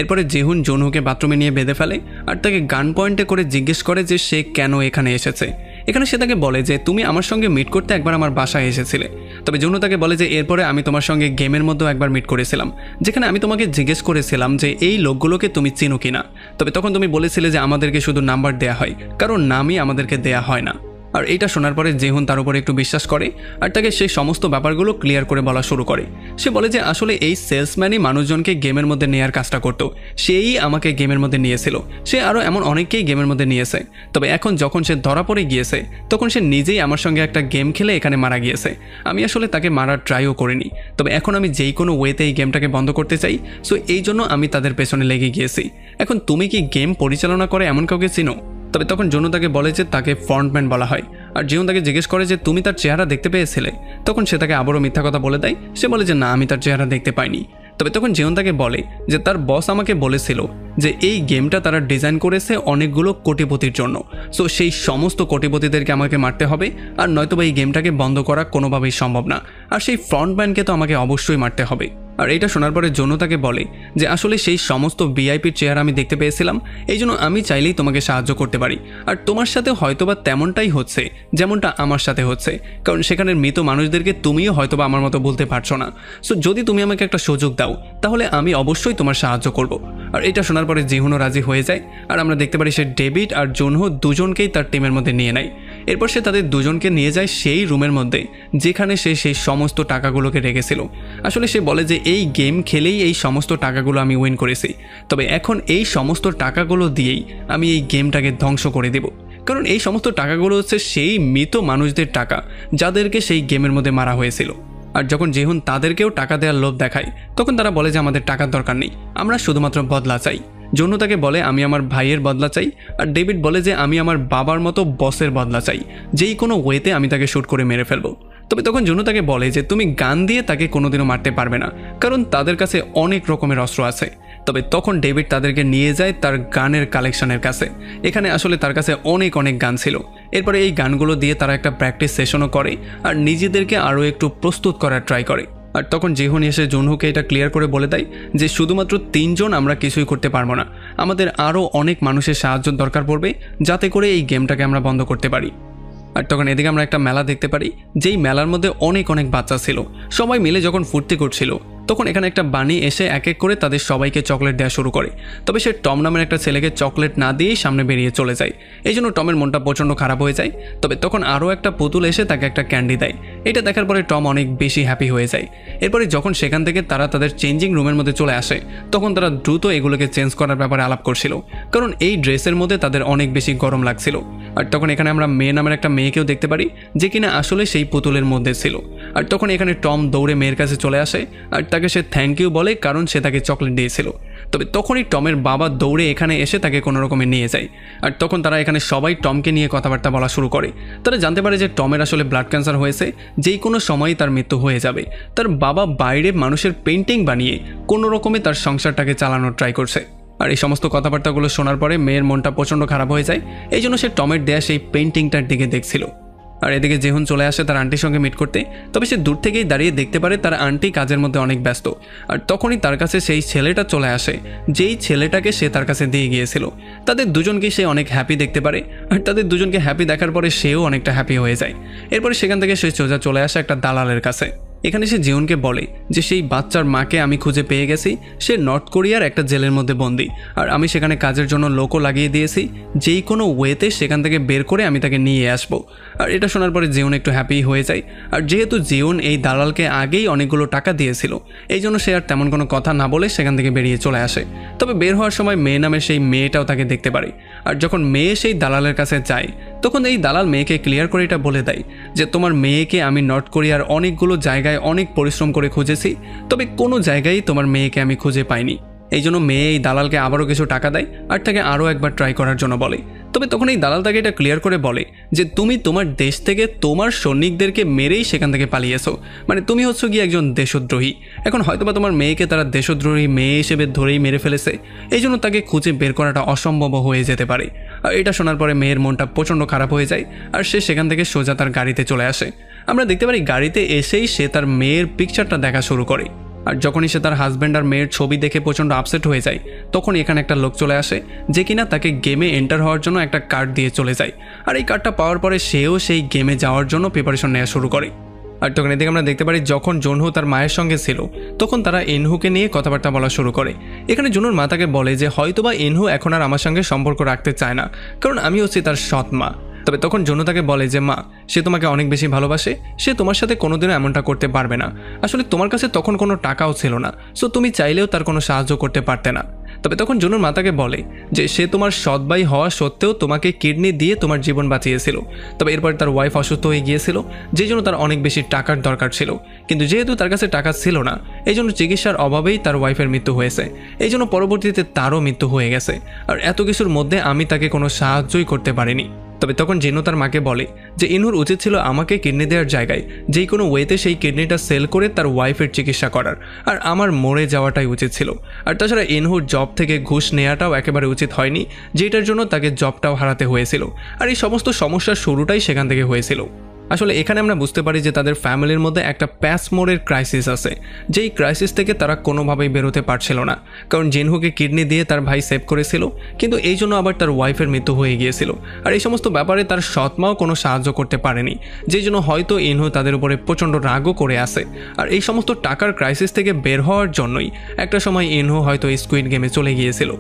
এরপরে জিহুন জোনহুকে বাথরুমে নিয়ে বেঁধে ফেলে আর তাকে গান পয়েন্টে করে জিজ্ঞেস করে যে সে কেন এখানে এসেছে। এখানে সে তাকে বলে যে তুমি আমার সঙ্গে মিট করতে একবার আমার বাসায় এসেছিলে। তবে জোনহু তাকে বলে যে এরপরে আমি তোমার সঙ্গে গেমের মধ্যেও একবার মিট করেছিলাম, যেখানে আমি তোমাকে জিজ্ঞেস করেছিলাম যে এই লোকগুলোকে তুমি চিনো কিনা। তবে তখন তুমি বলেছিলে যে আমাদেরকে শুধু নাম্বার দেয়া হয়, কারণ নামই আমাদেরকে দেয়া হয় না। আর এইটা শোনার পরে জিহুন তার উপরে একটু বিশ্বাস করে আর তাকে সেই সমস্ত ব্যাপারগুলো ক্লিয়ার করে বলা শুরু করে। সে বলে যে আসলে এই সেলসম্যানই মানুষজনকে গেমের মধ্যে নেওয়ার কাজটা করতো, সেই আমাকে গেমের মধ্যে নিয়েছিল। সে আরও এমন অনেককেই গেমের মধ্যে নিয়েছে। তবে এখন যখন সে ধরা পড়ে গিয়েছে তখন সে নিজেই আমার সঙ্গে একটা গেম খেলে এখানে মারা গিয়েছে। আমি আসলে তাকে মারার ট্রাইও করিনি। তবে এখন আমি যেই কোনো ওয়েতে এই গেমটাকে বন্ধ করতে চাই, সো এই জন্য আমি তাদের পেছনে লেগে গিয়েছি। এখন তুমি কি গেম পরিচালনা করে এমন কাউকে চিনো? তবে তখন জোনহো তাকে বলে যে তাকে ফ্রন্টম্যান বলা হয়। আর জিহুন তাকে জিজ্ঞেস করে যে তুমি তার চেহারা দেখতে পেয়েছিলে? তখন সে তাকে আবারও মিথ্যা কথা বলে দেয়। সে বলে যে না, আমি তার চেহারা দেখতে পাইনি। তবে তখন জিহুন তাকে বলে যে তার বস আমাকে বলেছিল যে এই গেমটা তারা ডিজাইন করেছে অনেকগুলো কোটিপতির জন্য, সো সেই সমস্ত কোটিপতিদেরকে আমাকে মারতে হবে, আর নয়তোবা এই গেমটাকে বন্ধ করা কোনোভাবেই সম্ভব না। আর সেই ফ্রন্টম্যানকে তো আমাকে অবশ্যই মারতে হবে। আর এটা শোনার পরে জোনহো তাকে বলে যে আসলে সেই সমস্ত ভিআইপির চেহারা আমি দেখতে পেয়েছিলাম, এই জন্য আমি চাইলেই তোমাকে সাহায্য করতে পারি। আর তোমার সাথে হয়তোবা তেমনটাই হচ্ছে যেমনটা আমার সাথে হচ্ছে, কারণ সেখানের মৃত মানুষদেরকে তুমিও হয়তোবা আমার মতো বলতে পারছো না। সো যদি তুমি আমাকে একটা সুযোগ দাও তাহলে আমি অবশ্যই তোমার সাহায্য করব। আর এটা শোনার পরে জিহুনও রাজি হয়ে যায়। আর আমরা দেখতে পারি সে ডেভিড আর জোনহো দুজনকেই তার টিমের মধ্যে নিয়ে নেয়। এরপর সে তাদের দুজনকে নিয়ে যায় সেই রুমের মধ্যে যেখানে সে সেই সমস্ত টাকাগুলোকে রেখেছিল। আসলে সে বলে যে এই গেম খেলেই এই সমস্ত টাকাগুলো আমি উইন করেছি, তবে এখন এই সমস্ত টাকাগুলো দিয়েই আমি এই গেমটাকে ধ্বংস করে দেব, কারণ এই সমস্ত টাকাগুলো হচ্ছে সেই মৃত মানুষদের টাকা যাদেরকে সেই গেমের মধ্যে মারা হয়েছিল। আর যখন জিহুন তাদেরকেও টাকা দেওয়ার লোভ দেখায় তখন তারা বলে যে আমাদের টাকার দরকার নেই, আমরা শুধুমাত্র বদলা চাই। জোনহো তাকে বলে আমি আমার ভাইয়ের বদলা চাই, আর ডেভিড বলে যে আমি আমার বাবার মতো বসের বদলা চাই, যেই কোনো ওয়েতে আমি তাকে শ্যুট করে মেরে ফেলবো। তবে তখন জোনহো তাকে বলে যে তুমি গান দিয়ে তাকে কোনোদিনও মারতে পারবে না, কারণ তাদের কাছে অনেক রকমের অস্ত্র আছে। তবে তখন ডেভিড তাদেরকে নিয়ে যায় তার গানের কালেকশনের কাছে। এখানে আসলে তার কাছে অনেক গান ছিল। এরপরে এই গানগুলো দিয়ে তারা একটা প্র্যাকটিস সেশনও করে আর নিজেদেরকে আরও একটু প্রস্তুত করার ট্রাই করে। আর তখন জিহুন এসে জোনহুকে এটা ক্লিয়ার করে বলে দেয় যে শুধুমাত্র 3 জন আমরা কিছুই করতে পারবো না, আমাদের আরও অনেক মানুষের সাহায্য দরকার পড়বে যাতে করে এই গেমটাকে আমরা বন্ধ করতে পারি। আর তখন এদিকে আমরা একটা মেলা দেখতে পারি, যেই মেলার মধ্যে অনেক বাচ্চা ছিল। সবাই মিলে যখন ফুর্তি করছিল তখন এখানে একটা বানি এসে এক এক করে তাদের সবাইকে চকলেট দেওয়া শুরু করে। তবে সে টম নামের একটা ছেলেকে চকলেট না দিয়েই সামনে বেরিয়ে চলে যায়। এই জন্য টমের মনটা প্রচণ্ড খারাপ হয়ে যায়। তবে তখন আরও একটা পুতুল এসে তাকে একটা ক্যান্ডি দেয়। এটা দেখার পরে টম অনেক বেশি হ্যাপি হয়ে যায়। এরপরে যখন সেখান থেকে তারা তাদের চেঞ্জিং রুমের মধ্যে চলে আসে তখন তারা দ্রুত এগুলোকে চেঞ্জ করার ব্যাপারে আলাপ করছিল, কারণ এই ড্রেসের মধ্যে তাদের অনেক বেশি গরম লাগছিল। আর তখন এখানে আমরা মেয়ে নামের একটা মেয়েকেও দেখতে পারি যে কিনা আসলে সেই পুতুলের মধ্যে ছিল। আর তখন এখানে টম দৌড়ে মেয়ের কাছে চলে আসে আর তাকে সে থ্যাংক ইউ বলে, কারণ সে তাকে চকলেট দিয়েছিল। তবে তখনই টমের বাবা দৌড়ে এখানে এসে তাকে কোনো রকমে নিয়ে যায়। আর তখন তারা এখানে সবাই টমকে নিয়ে কথাবার্তা বলা শুরু করে। তারা জানতে পারে যে টমের আসলে ব্লাড ক্যান্সার হয়েছে, যেই কোনো সময়ই তার মৃত্যু হয়ে যাবে। তার বাবা বাইরে মানুষের পেন্টিং বানিয়ে কোনো রকমে তার সংসারটাকে চালানোর ট্রাই করছে। আর এই সমস্ত কথাবার্তাগুলো শোনার পরে মেয়ের মনটা প্রচণ্ড খারাপ হয়ে যায়। এই জন্য সে টমের দেয়া সেই পেন্টিংটার দিকে দেখছিল। আর এদিকে জেহুন চলে আসে তার আন্টির সঙ্গে মিট করতে। তবে সে দূর থেকেই দাঁড়িয়ে দেখতে পারে তার আন্টি কাজের মধ্যে অনেক ব্যস্ত। আর তখনই তার কাছে সেই ছেলেটা চলে আসে যেই ছেলেটাকে সে তার কাছে দিয়ে গিয়েছিল। তাদের দুজনকে সে অনেক হ্যাপি দেখতে পারে, আর তাদের দুজনকে হ্যাপি দেখার পরে সেও অনেকটা হ্যাপি হয়ে যায়। এরপরে সেখান থেকে সে সোজা চলে আসে একটা দালালের কাছে। এখানে সে জিউনকে বলে যে সেই বাচ্চার মাকে আমি খুঁজে পেয়ে গেছি, সে নর্থ কোরিয়ার একটা জেলের মধ্যে বন্দি, আর আমি সেখানে কাজের জন্য লোকও লাগিয়ে দিয়েছি, যেই কোনো ওয়েতে সেখান থেকে বের করে আমি তাকে নিয়ে আসবো। আর এটা শোনার পরে জিউন একটু হ্যাপি হয়ে যায়। আর যেহেতু জিউন এই দালালকে আগেই অনেকগুলো টাকা দিয়েছিল, এই জন্য সে আর তেমন কোনো কথা না বলে সেখান থেকে বেরিয়ে চলে আসে। তবে বের হওয়ার সময় মেয়ে নামের সেই মেয়েটাও তাকে দেখতে পারে। আর যখন মেয়ে সেই দালালের কাছে যায়, তখন এই দালাল মেয়েকে ক্লিয়ার করে এটা বলে দেয় যে তোমার মেয়েকে আমি নর্থ কোরিয়ার অনেকগুলো জায়গায় অনেক পরিশ্রম করে খুঁজেছি, তবে কোনো জায়গায় তোমার মেয়েকে আমি খুঁজে পাইনি। এই জন্য মেয়ে এই দালালকে আবারও কিছু টাকা দেয় আর তাকে আরও একবার ট্রাই করার জন্য বলে। তবে তখন এই দালাল তাকে এটা ক্লিয়ার করে বলে যে তুমি তোমার দেশ থেকে তোমার সৈনিকদেরকে মেরেই সেখান থেকে পালিয়েছো, মানে তুমি হচ্ছে গিয়ে একজন দেশদ্রোহী। এখন হয়তোবা তোমার মেয়েকে তারা দেশদ্রোহী মেয়ে হিসেবে ধরেই মেরে ফেলেছে, এই জন্য তাকে খুঁজে বের করাটা অসম্ভব হয়ে যেতে পারে। আর এটা শোনার পরে মেয়ের মনটা প্রচণ্ড খারাপ হয়ে যায়, আর সে সেখান থেকে সোজা তার গাড়িতে চলে আসে। আমরা দেখতে পারি গাড়িতে এসেই সে তার মেয়ের পিকচারটা দেখা শুরু করে। আর যখনই সে তার হাজব্যান্ড আর মেয়ের ছবি দেখে প্রচণ্ড আপসেট হয়ে যায়, তখন এখানে একটা লোক চলে আসে যে কিনা তাকে গেমে এন্টার হওয়ার জন্য একটা কার্ড দিয়ে চলে যায়। আর এই কার্ডটা পাওয়ার পরে সেও সেই গেমে যাওয়ার জন্য প্রিপারেশন নেওয়া শুরু করে। আর তখন এদিকে আমরা দেখতে পারি যখন জুনহো তার মায়ের সঙ্গে ছিল, তখন তারা ইনহুকে নিয়ে কথাবার্তা বলা শুরু করে। এখানে জুনুর মা তাকে বলে যে হয়তোবা ইনহু এখন আর আমার সঙ্গে সম্পর্ক রাখতে চায় না, কারণ আমি হচ্ছি তার সৎ মা। তবে তখন জুনু তাকে বলে যে মা, সে তোমাকে অনেক বেশি ভালোবাসে, সে তোমার সাথে কোনোদিনও এমনটা করতে পারবে না। আসলে তোমার কাছে তখন কোনো টাকাও ছিল না, সো তুমি চাইলেও তার কোনো সাহায্য করতে পারতে না। তবে তখন জুনুর মা তাকে বলে যে সে তোমার সৎ ভাই হওয়া সত্ত্বেও তোমাকে কিডনি দিয়ে তোমার জীবন বাঁচিয়েছিল। তবে এরপর তার ওয়াইফ অসুস্থ হয়ে গিয়েছিল, যেই জন্য তার অনেক বেশি টাকার দরকার ছিল, কিন্তু যেহেতু তার কাছে টাকা ছিল না, এই জন্য চিকিৎসার অভাবেই তার ওয়াইফের মৃত্যু হয়েছে। এই জন্য পরবর্তীতে তারও মৃত্যু হয়ে গেছে। আর এত কিছুর মধ্যে আমি তাকে কোনো সাহায্যই করতে পারিনি। তবে তখন জিনু তার মাকে বলে যে ইনহুর উচিত ছিল আমাকে কিডনি দেওয়ার জায়গায় যেই কোনো ওয়েতে সেই কিডনিটা সেল করে তার ওয়াইফের চিকিৎসা করার, আর আমার মরে যাওয়াটাই উচিত ছিল। আর তাছাড়া ইনহুর জব থেকে ঘুষ নেওয়াটাও একেবারে উচিত হয়নি, যেটার জন্য তাকে জবটাও হারাতে হয়েছিল। আর এই সমস্ত সমস্যার শুরুটাই সেখান থেকে হয়েছিল। আসলে এখানে আমরা বুঝতে পারি যে তাদের ফ্যামিলির মধ্যে একটা প্যাসমোরের ক্রাইসিস আছে, যেই ক্রাইসিস থেকে তারা কোনোভাবেই বেরোতে পারছিল না। কারণ জিনহুকে কিডনি দিয়ে তার ভাই সেভ করেছিল, কিন্তু এই জন্য আবার তার ওয়াইফের মৃত্যু হয়ে গিয়েছিল। আর এই সমস্ত ব্যাপারে তার সৎমাও কোনো সাহায্য করতে পারেনি, যেই জন্য হয়তো ইনহু তাদের উপরে প্রচণ্ড রাগও করে আসে। আর এই সমস্ত টাকার ক্রাইসিস থেকে বের হওয়ার জন্যই একটা সময় ইনহু হয়তো স্কুইড গেমে চলে গিয়েছিল।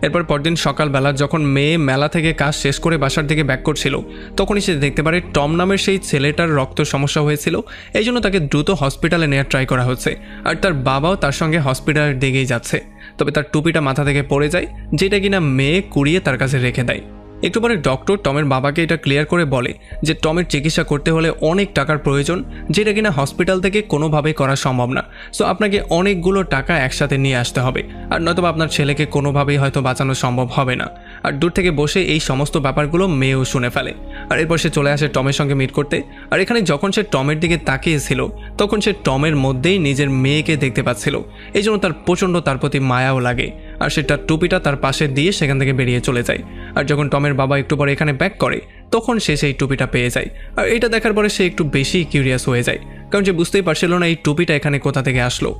এরপর পরদিন সকালবেলা যখন মেয়ে মেলা থেকে কাজ শেষ করে বাসার দিকে ব্যাক করছিল, তখনই সে দেখতে পারে টম নামের সেই ছেলেটার রক্ত সমস্যা হয়েছিল, এই জন্য তাকে দ্রুত হসপিটালে নেওয়ার ট্রাই করা হচ্ছে। আর তার বাবাও তার সঙ্গে হসপিটালের দিকেই যাচ্ছে। তবে তার টুপিটা মাথা থেকে পড়ে যায়, যেটা কিনা মেয়ে কুড়িয়ে তার কাছে রেখে দেয়। একটু পরে ডক্টর টমের বাবাকে এটা ক্লিয়ার করে বলে যে টমের চিকিৎসা করতে হলে অনেক টাকার প্রয়োজন, যেটা কিনা হসপিটাল থেকে কোনোভাবেই করা সম্ভব না। সো আপনাকে অনেকগুলো টাকা একসাথে নিয়ে আসতে হবে, আর নয়তোবা আপনার ছেলেকে কোনোভাবেই হয়তো বাঁচানো সম্ভব হবে না। আর দূর থেকে বসে এই সমস্ত ব্যাপারগুলো মেয়েও শুনে ফেলে। আর এরপর সে চলে আসে টমের সঙ্গে মিট করতে। আর এখানে যখন সে টমের দিকে তাকিয়েছিল, তখন সে টমের মধ্যেই নিজের মেয়েকে দেখতে পাচ্ছিল, এই জন্য তার প্রচণ্ড তার প্রতি মায়াও লাগে। আর সে তার টুপিটা তার পাশে দিয়ে সেখান থেকে বেরিয়ে চলে যায়। আর যখন টমের বাবা একটু পরে এখানে ব্যাক করে, তখন সে সেই টুপিটা পেয়ে যায়। আর এটা দেখার পরে সে একটু বেশি কিউরিয়াস হয়ে যায়, কারণ সে বুঝতেই পারছিল না এই টুপিটা এখানে কোথা থেকে আসলো।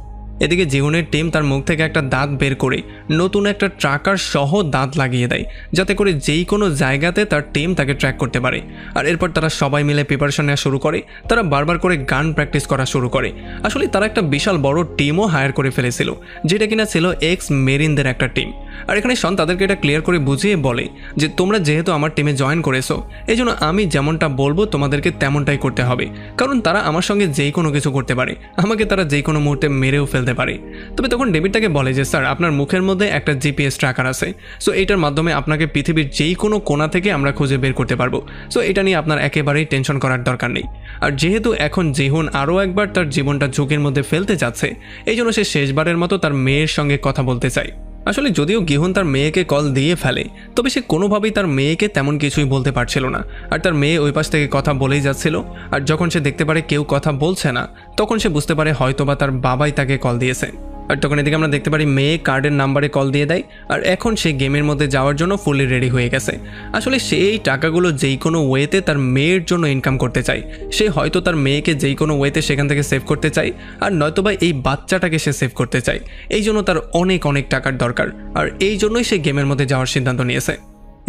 এদিকে জীবনের টিম তার মুখ থেকে একটা দাঁত বের করে নতুন একটা ট্র্যাকার সহ দাঁত লাগিয়ে দেয়, যাতে করে যেই কোনো জায়গাতে তার টিম তাকে ট্র্যাক করতে পারে। আর এরপর তারা সবাই মিলে প্রিপারেশন নেওয়া শুরু করে। তারা বারবার করে গান প্র্যাকটিস করা শুরু করে। আসলে তারা একটা বিশাল বড় টিমও হায়ার করে ফেলেছিল, যেটা কিনা ছিল এক্স মেরিনদের একটা টিম। আর এখানে শন তাদেরকে এটা ক্লিয়ার করে বুঝিয়ে বলে যে তোমরা যেহেতু আমার টিমে জয়েন করেছো, এই জন্য আমি যেমনটা বলবো তোমাদেরকে তেমনটাই করতে হবে, কারণ তারা আমার সঙ্গে যেই কোনো কিছু করতে পারে, আমাকে তারা যেই কোনো মুহূর্তে মেরেও ফেলতে পারে। তবে তখন ডেভিড তাকে বলে যে স্যার, আপনার মুখের মধ্যে একটা জিপিএস ট্র্যাকার আছে, সো এটার মাধ্যমে আপনাকে পৃথিবীর যেই কোনো কোণা থেকে আমরা খুঁজে বের করতে পারবো। সো এটা নিয়ে আপনার একেবারেই টেনশন করার দরকার নেই। আর যেহেতু এখন জিহুন আরও একবার তার জীবনটা ঝুঁকির মধ্যে ফেলতে যাচ্ছে, এই জন্য সে শেষবারের মতো তার মেয়ের সঙ্গে কথা বলতে চায়। আসলে যদিও গিহুন তার মেয়েকে কল দিয়ে ফেলে, তবে সে কোনোভাবেই তার মেয়েকে তেমন কিছুই বলতে পারছিল না। আর তার মেয়ে ওই পাশ থেকে কথা বলেই যাচ্ছিল। আর যখন সে দেখতে পারে কেউ কথা বলছে না, তখন সে বুঝতে পারে হয়তোবা তার বাবাই তাকে কল দিয়েছে। আর তখন এদিকে আমরা দেখতে পারি মেয়ে কার্ডের নাম্বারে কল দিয়ে দেয় আর এখন সে গেমের মধ্যে যাওয়ার জন্য ফুলি রেডি হয়ে গেছে। আসলে সে এই টাকাগুলো যেই কোনো ওয়েতে তার মেয়ের জন্য ইনকাম করতে চায়। সে হয়তো তার মেয়েকে যেই কোনো ওয়েতে সেখান থেকে সেভ করতে চায়, আর নয়তোবা এই বাচ্চাটাকে সে সেভ করতে চায়। এই জন্য তার অনেক অনেক টাকার দরকার, আর এই জন্যই সে গেমের মধ্যে যাওয়ার সিদ্ধান্ত নিয়েছে।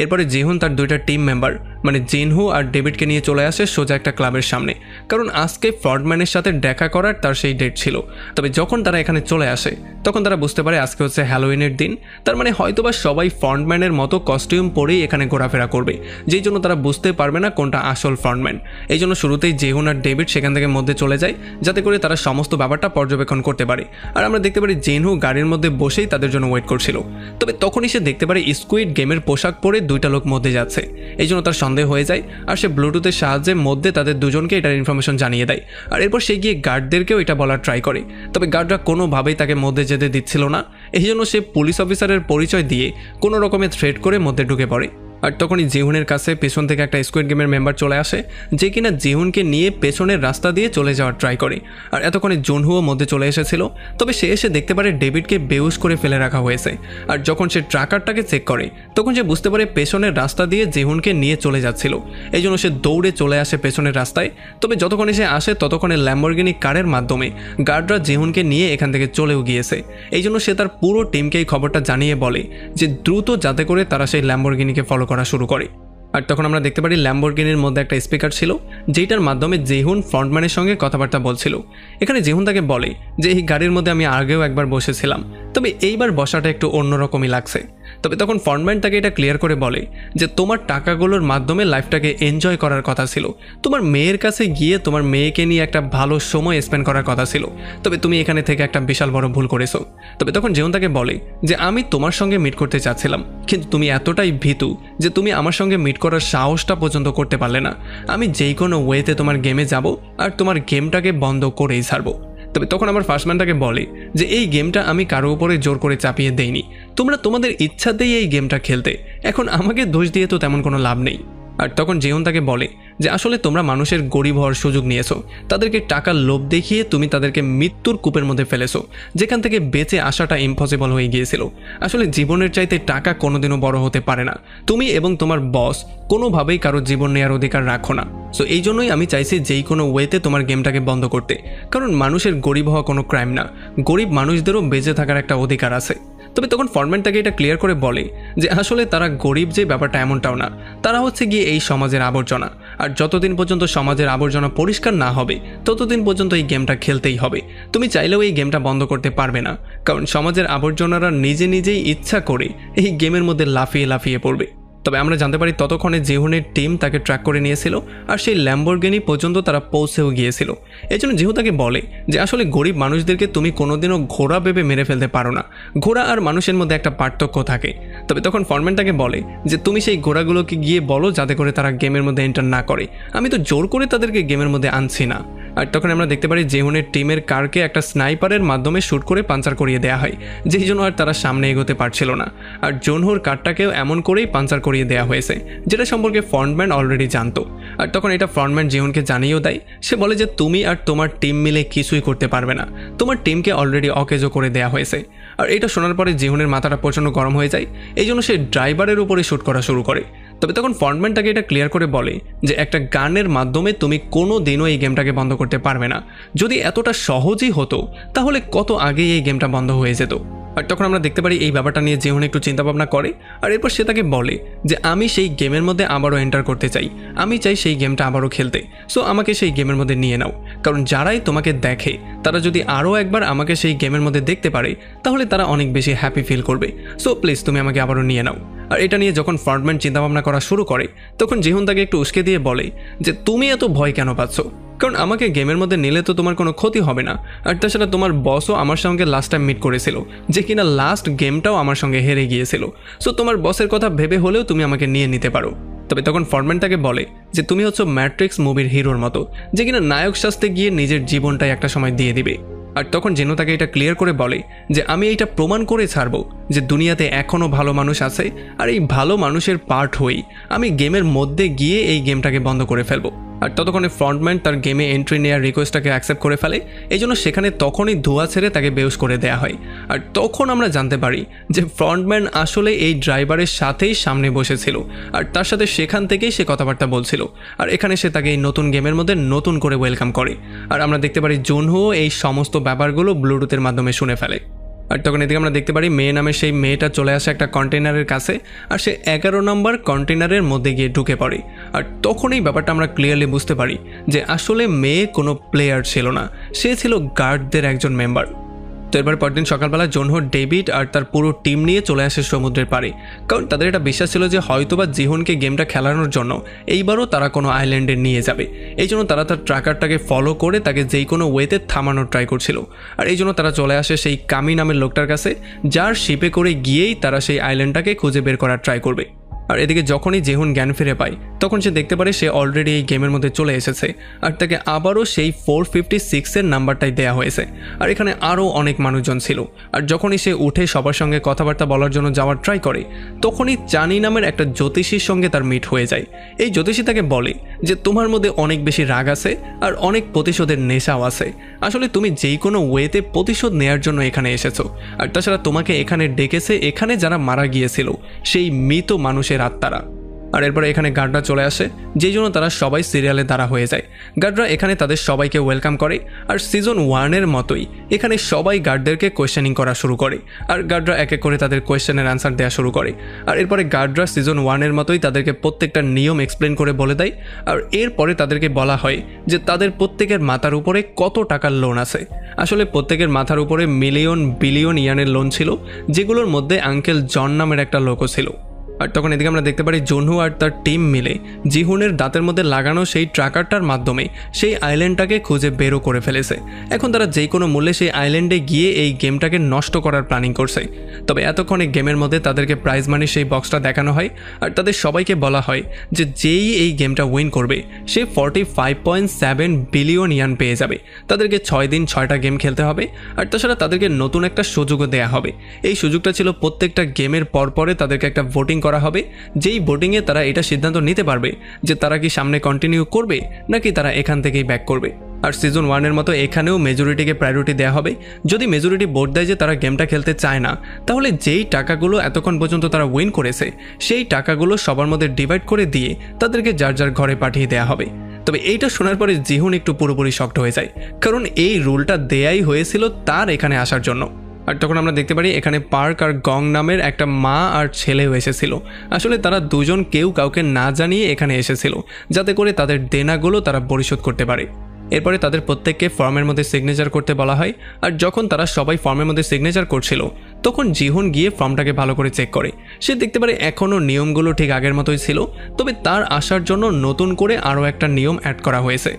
এরপরে জিহুন তার দুইটা টিম মেম্বার মানে জিনহু আর ডেভিডকে নিয়ে চলে আসে সোজা একটা ক্লাবের সামনে, কারণ আজকে ফ্রডম্যানের সাথে দেখা করার তার সেই ডেট ছিল। তবে যখন তারা এখানে চলে আসে তখন তারা বুঝতে পারে আজকে হচ্ছে হ্যালোউইনের দিন, তার মানে হয়তোবা সবাই ফ্রন্টম্যানের মতো কস্টিউম পরেই এখানে ঘোরাফেরা করবে, যেই জন্য তারা বুঝতে পারবে না কোনটা আসল ফ্রন্টম্যান। এই জন্য শুরুতেই জিহুন আর ডেভিড সেখান থেকে মধ্যে চলে যায়, যাতে করে তারা সমস্ত ব্যাপারটা পর্যবেক্ষণ করতে পারে। আর আমরা দেখতে পারি জিনহু গাড়ির মধ্যে বসেই তাদের জন্য ওয়েট করছিল। তবে তখনই সে দেখতে পারে স্কুইড গেমের পোশাক পরে দুইটা লোক মধ্যে যাচ্ছে। এই জন্য তার সন্দেহ হয়ে যায়, আর সে ব্লুটুথের সাহায্যে মধ্যে তাদের দুজনকে এটার ইনফরমেশন জানিয়ে দেয়। আর এরপর সে গিয়ে গার্ডদেরকেও এটা বলার ট্রাই করে, তবে গার্ডরা কোনোভাবেই তাকে মধ্যে যেতে দিচ্ছিল না। এই জন্য সে পুলিশ অফিসারের পরিচয় দিয়ে কোনো রকমের থ্রেট করে মধ্যে ঢুকে পড়ে। আর তখনই জিহুনের কাছে পেছন থেকে একটা স্কুইড গেমের মেম্বার চলে আসে, যে কিনা জিহুনকে নিয়ে পেছনের রাস্তা দিয়ে চলে যাওয়ার ট্রাই করে। আর এতক্ষণে জুনহুও মধ্যে চলে এসেছিল, তবে সে এসে দেখতে পারে ডেভিডকে বেহুশ করে ফেলে রাখা হয়েছে। আর যখন সে ট্র্যাকারটাকে চেক করে তখন সে বুঝতে পারে পেছনের রাস্তা দিয়ে জিহুনকে নিয়ে চলে যাচ্ছিল। এই জন্য সে দৌড়ে চলে আসে পেছনের রাস্তায়। তবে যতক্ষণে সে আসে ততক্ষণে ল্যাম্বরগিনি কারের মাধ্যমে গার্ডরা জিহুনকে নিয়ে এখান থেকে চলেও গিয়েছে। এই জন্য সে তার পুরো টিমকে এই খবরটা জানিয়ে বলে যে দ্রুত যাতে করে তারা সেই ল্যাম্বরগিনিকে ফলো করা শুরু করে। আর তখন আমরা দেখতে পারি ল্যাম্বরগিনির মধ্যে একটা স্পিকার ছিল, যেটার মাধ্যমে জিহুন ফ্রন্টম্যানের সঙ্গে কথাবার্তা বলছিল। এখানে জিহুন তাকে বলে যে এই গাড়ির মধ্যে আমি আগেও একবার বসেছিলাম, তবে এইবার বসাটা একটু অন্যরকমই লাগছে। তবে তখন ফ্রন্টম্যান তাকে এটা ক্লিয়ার করে বলে যে তোমার টাকাগুলোর মাধ্যমে লাইফটাকে এনজয় করার কথা ছিল, তোমার মেয়ের কাছে গিয়ে তোমার মেয়েকে নিয়ে একটা ভালো সময় স্পেন্ড করার কথা ছিল, তবে তুমি এখানে থেকে একটা বিশাল বড় ভুল করেছো। তবে তখন জিহুন তাকে বলে যে আমি তোমার সঙ্গে মিট করতে চাচ্ছিলাম, কিন্তু তুমি এতটাই ভীতু যে তুমি আমার সঙ্গে মিট করার সাহসটা পর্যন্ত করতে পারলে না। আমি যেই কোনো ওয়েতে তোমার গেমে যাব আর তোমার গেমটাকে বন্ধ করেই ছাড়বো। তবে তখন আমার ফার্স্টম্যানটাকে বলে যে এই গেমটা আমি কারো উপরে জোর করে চাপিয়ে দেইনি, তোমরা তোমাদের ইচ্ছাতেই এই গেমটা খেলতে, এখন আমাকে দোষ দিয়ে তো তেমন কোনো লাভ নেই। আর তখন জিহুন তাকে বলে যে আসলে তোমরা মানুষের গরিব হওয়ার সুযোগ নিয়েছো, তাদেরকে টাকার লোভ দেখিয়ে তুমি তাদেরকে মৃত্যুর কূপের মধ্যে ফেলেছো, যেখান থেকে বেঁচে আসাটা ইম্পসিবল হয়ে গিয়েছিল। আসলে জীবনের চাইতে টাকা কোনোদিনও বড় হতে পারে না। তুমি এবং তোমার বস কোনোভাবেই কারো জীবন নেওয়ার অধিকার রাখো না। সো এই জন্যই আমি চাইছি যেই কোনো ওয়েতে তোমার গেমটাকে বন্ধ করতে, কারণ মানুষের গরিব হওয়া কোনো ক্রাইম না, গরিব মানুষদেরও বেঁচে থাকার একটা অধিকার আছে। তবে তখন ফ্রন্টম্যান তাকে এটা ক্লিয়ার করে বলে যে আসলে তারা গরিব যে ব্যাপারটা এমনটাও না, তারা হচ্ছে গিয়ে এই সমাজের আবর্জনা, আর যতদিন পর্যন্ত সমাজের আবর্জনা পরিষ্কার না হবে ততদিন পর্যন্ত এই গেমটা খেলতেই হবে। তুমি চাইলেও এই গেমটা বন্ধ করতে পারবে না, কারণ সমাজের আবর্জনারা নিজে নিজেই ইচ্ছা করে এই গেমের মধ্যে লাফিয়ে লাফিয়ে পড়বে। তবে আমরা জানতে পারি ততক্ষণে জিহুনের টিম তাকে ট্র্যাক করে নিয়েছিল, আর সেই ল্যাম্বরগিনি পর্যন্ত তারা পৌঁছেও গিয়েছিল। এই জন্য জিহু তাকে বলে যে আসলে গরিব মানুষদেরকে তুমি কোনোদিনও ঘোড়া ভেবে মেরে ফেলতে পারো না, ঘোড়া আর মানুষের মধ্যে একটা পার্থক্য থাকে। তবে তখন ফরম্যান তাকে বলে যে তুমি সেই ঘোড়াগুলোকে গিয়ে বলো যাতে করে তারা গেমের মধ্যে এন্টার না করে, আমি তো জোর করে তাদেরকে গেমের মধ্যে আনছি না। আর তখন আমরা দেখতে পারি জিহুনের টিমের কারকে একটা স্নাইপারের মাধ্যমে শ্যুট করে পাঞ্চার করিয়ে দেওয়া হয়, যেই জন্য আর তারা সামনে এগোতে পারছিল না। আর জোনহুর কারটাকেও এমন করেই পাঞ্চার করিয়ে দেওয়া হয়েছে, যেটা সম্পর্কে ফ্রন্টম্যান অলরেডি জানতো। আর তখন এটা ফ্রন্টম্যান জিহুনকে জানিয়েও দেয়। সে বলে যে তুমি আর তোমার টিম মিলে কিছুই করতে পারবে না, তোমার টিমকে অলরেডি অকেজো করে দেওয়া হয়েছে। আর এটা শোনার পরে জিহুনের মাথাটা প্রচণ্ড গরম হয়ে যায়, এই জন্য সে ড্রাইভারের উপরে শ্যুট করা শুরু করে। তবে তখন ফ্রন্টম্যান তাকে এটা ক্লিয়ার করে বলে যে একটা গানের মাধ্যমে তুমি কোনো দিনও এই গেমটাকে বন্ধ করতে পারবে না। যদি এতটা সহজই হতো তাহলে কত আগেই এই গেমটা বন্ধ হয়ে যেত। আর তখন আমরা দেখতে পারি এই ব্যাপারটা নিয়ে জিহুন একটু চিন্তা ভাবনা করে, আর এরপর সে তাকে বলে যে আমি সেই গেমের মধ্যে আবারও এন্টার করতে চাই, আমি চাই সেই গেমটা আবারও খেলতে। সো আমাকে সেই গেমের মধ্যে নিয়ে নাও, কারণ যারাই তোমাকে দেখে তারা যদি আরও একবার আমাকে সেই গেমের মধ্যে দেখতে পারে তাহলে তারা অনেক বেশি হ্যাপি ফিল করবে। সো প্লিজ তুমি আমাকে আবারও নিয়ে নাও। আর এটা নিয়ে যখন ফ্রন্টম্যান চিন্তাভাবনা করা শুরু করে তখন জিহুন তাকে একটু উস্কে দিয়ে বলে যে তুমি এত ভয় কেন পাচ্ছ, কারণ আমাকে গেমের মধ্যে নিলে তো তোমার কোনো ক্ষতি হবে না। আর তাছাড়া তোমার বসও আমার সঙ্গে লাস্ট টাইম মিট করেছিল, যে কিনা লাস্ট গেমটাও আমার সঙ্গে হেরে গিয়েছিল। সো তোমার বসের কথা ভেবে হলেও তুমি আমাকে নিয়ে নিতে পারো। তবে তখন ফ্রন্টম্যান তাকে বলে যে তুমি হচ্ছে ম্যাট্রিক্স মুভির হিরোর মতো, যে কিনা নায়ক সাজতে গিয়ে নিজের জীবনটাই একটা সময় দিয়ে দিবে। আর তখন জেনো তাকে এটা ক্লিয়ার করে বলে যে আমি এইটা প্রমাণ করে ছাড়বো যে দুনিয়াতে এখনও ভালো মানুষ আছে, আর এই ভালো মানুষের পার্ট হই আমি গেমের মধ্যে গিয়ে এই গেমটাকে বন্ধ করে ফেলবো। আর ততক্ষণে ফ্রন্টম্যান তার গেমে এন্ট্রি নেওয়ার রিকোয়েস্টটাকে অ্যাকসেপ্ট করে ফেলে। এই জন্য সেখানে তখনই ধোঁয়া ছেড়ে তাকে বেউস করে দেওয়া হয়। আর তখন আমরা জানতে পারি যে ফ্রন্টম্যান আসলে এই ড্রাইভারের সাথেই সামনে বসেছিল আর তার সাথে সেখান থেকেই সে কথাবার্তা বলছিল। আর এখানে সে তাকে এই নতুন গেমের মধ্যে নতুন করে ওয়েলকাম করে। আর আমরা দেখতে পারি জুনহো এই সমস্ত ব্যাপারগুলো ব্লুটুথের মাধ্যমে শুনে ফেলে। আর তখন এদিকে আমরা দেখতে পারি মেয়ে নামে সেই মেয়েটা চলে আসে একটা কন্টেনারের কাছে আর সে 11 নম্বর কন্টেনারের মধ্যে গিয়ে ঢুকে পড়ে। আর তখন এই ব্যাপারটা আমরা ক্লিয়ারলি বুঝতে পারি যে আসলে মেয়ে কোনো প্লেয়ার ছিল না, সে ছিল গার্ডদের একজন মেম্বার। তো এরপর পরদিন সকালবেলা জুনহো ডেভিড আর তার পুরো টিম নিয়ে চলে আসে সমুদ্রের পাড়ে, কারণ তাদের এটা বিশ্বাস ছিল যে হয়তোবা জিহুনকে গেমটা খেলানোর জন্য এইবারও তারা কোনো আইল্যান্ডে নিয়ে যাবে। এই জন্য তারা তার ট্র্যাকারটাকে ফলো করে তাকে যেই কোনো ওয়েতে থামানোর ট্রাই করছিল। আর এই জন্য তারা চলে আসে সেই কামি নামের লোকটার কাছে, যার শিপে করে গিয়েই তারা সেই আইল্যান্ডটাকে খুঁজে বের করার ট্রাই করবে। আর এদিকে যখনই জেহুন জ্ঞান ফিরে পায় তখন সে দেখতে পারে সে অলরেডি এই গেমের মধ্যে চলে এসেছে আর তাকে আবারও সেই 456-এর নাম্বারটাই দেওয়া হয়েছে। আর এখানে আরও অনেক মানুষজন ছিল। আর যখনই সে উঠে সবার সঙ্গে কথাবার্তা বলার জন্য যাওয়ার ট্রাই করে তখনই চানি নামের একটা জ্যোতিষীর সঙ্গে তার মিট হয়ে যায়। এই জ্যোতিষী তাকে বলে যে তোমার মধ্যে অনেক বেশি রাগ আছে আর অনেক প্রতিশোধের নেশাও আছে, আসলে তুমি যেই কোনো ওয়েতে প্রতিশোধ নেয়ার জন্য এখানে এসেছো। আর তাছাড়া তোমাকে এখানে ডেকেছে এখানে যারা মারা গিয়েছিল সেই মৃত মানুষের আত্মারা। আর এরপরে এখানে গার্ডরা চলে আসে, যেই জন্য তারা সবাই সিরিয়ালে দাঁড়া হয়ে যায়। গার্ডরা এখানে তাদের সবাইকে ওয়েলকাম করে আর সিজন 1-এর মতোই এখানে সবাই গার্ডদেরকে কোয়েশ্চেনিং করা শুরু করে। আর গার্ডরা এক এক করে তাদের কোয়েশ্চেনের অ্যান্সার দেওয়া শুরু করে। আর এরপরে গার্ডরা সিজন 1-এর মতোই তাদেরকে প্রত্যেকটা নিয়ম এক্সপ্লেন করে বলে দেয়। আর এরপরে তাদেরকে বলা হয় যে তাদের প্রত্যেকের মাথার উপরে কত টাকার লোন আছে। আসলে প্রত্যেকের মাথার উপরে মিলিয়ন বিলিয়ন ইয়ানের লোন ছিল, যেগুলোর মধ্যে আঙ্কেল জন নামের একটা লোকও ছিল। আর তখন এদিকে আমরা দেখতে পারি জুনহো আর তার টিম মিলে জিহুনের দাঁতের মধ্যে লাগানো সেই ট্র্যাকারটার মাধ্যমে সেই আইল্যান্ডটাকে খুঁজে বেরও করে ফেলেছে। এখন তারা যেই কোনো মূল্যে সেই আইল্যান্ডে গিয়ে এই গেমটাকে নষ্ট করার প্ল্যানিং করছে। তবে এতক্ষণে গেমের মধ্যে তাদেরকে প্রাইজ মানি সেই বক্সটা দেখানো হয় আর তাদের সবাইকে বলা হয় যে যেই এই গেমটা উইন করবে সে 45.7 বিলিয়ন ইয়ান পেয়ে যাবে। তাদেরকে 6 দিন 6টা গেম খেলতে হবে আর তাছাড়া তাদেরকে নতুন একটা সুযোগও দেওয়া হবে। এই সুযোগটা ছিল প্রত্যেকটা গেমের পরপরে তাদেরকে একটা ভোটিং করা হবে, যেই ভোটিংয়ে তারা এটা সিদ্ধান্ত নিতে পারবে যে তারা কি সামনে কন্টিনিউ করবে নাকি তারা এখান থেকেই ব্যাক করবে। আর সিজন 1-এর মতো এখানেও মেজরিটিকে প্রায়োরিটি দেওয়া হবে। যদি মেজরিটি ভোট দেয় যে তারা গেমটা খেলতে চায় না, তাহলে যেই টাকাগুলো এতক্ষণ পর্যন্ত তারা উইন করেছে সেই টাকাগুলো সবার মধ্যে ডিভাইড করে দিয়ে তাদেরকে যার যার ঘরে পাঠিয়ে দেওয়া হবে। তবে এইটা শোনার পরে জিহুন একটু পুরোপুরি শক্ট হয়ে যায়, কারণ এই রুলটা দেয়াই হয়েছিল তার এখানে আসার জন্য। আর তখন আমরা দেখতে পারি এখানে পার্ক আর গং নামের একটা মা আর ছেলেও এসেছিল। আসলে তারা দুজন কেউ কাউকে না জানিয়ে এখানে এসেছিল যাতে করে তাদের দেনাগুলো তারা পরিশোধ করতে পারে। এরপরে তাদের প্রত্যেককে ফর্মের মধ্যে সিগনেচার করতে বলা হয়। আর যখন তারা সবাই ফর্মের মধ্যে সিগনেচার করছিল তখন জিহুন গিয়ে ফর্মটাকে ভালো করে চেক করে। সে দেখতে পারে এখনও নিয়মগুলো ঠিক আগের মতোই ছিল, তবে তার আসার জন্য নতুন করে আরও একটা নিয়ম অ্যাড করা হয়েছে।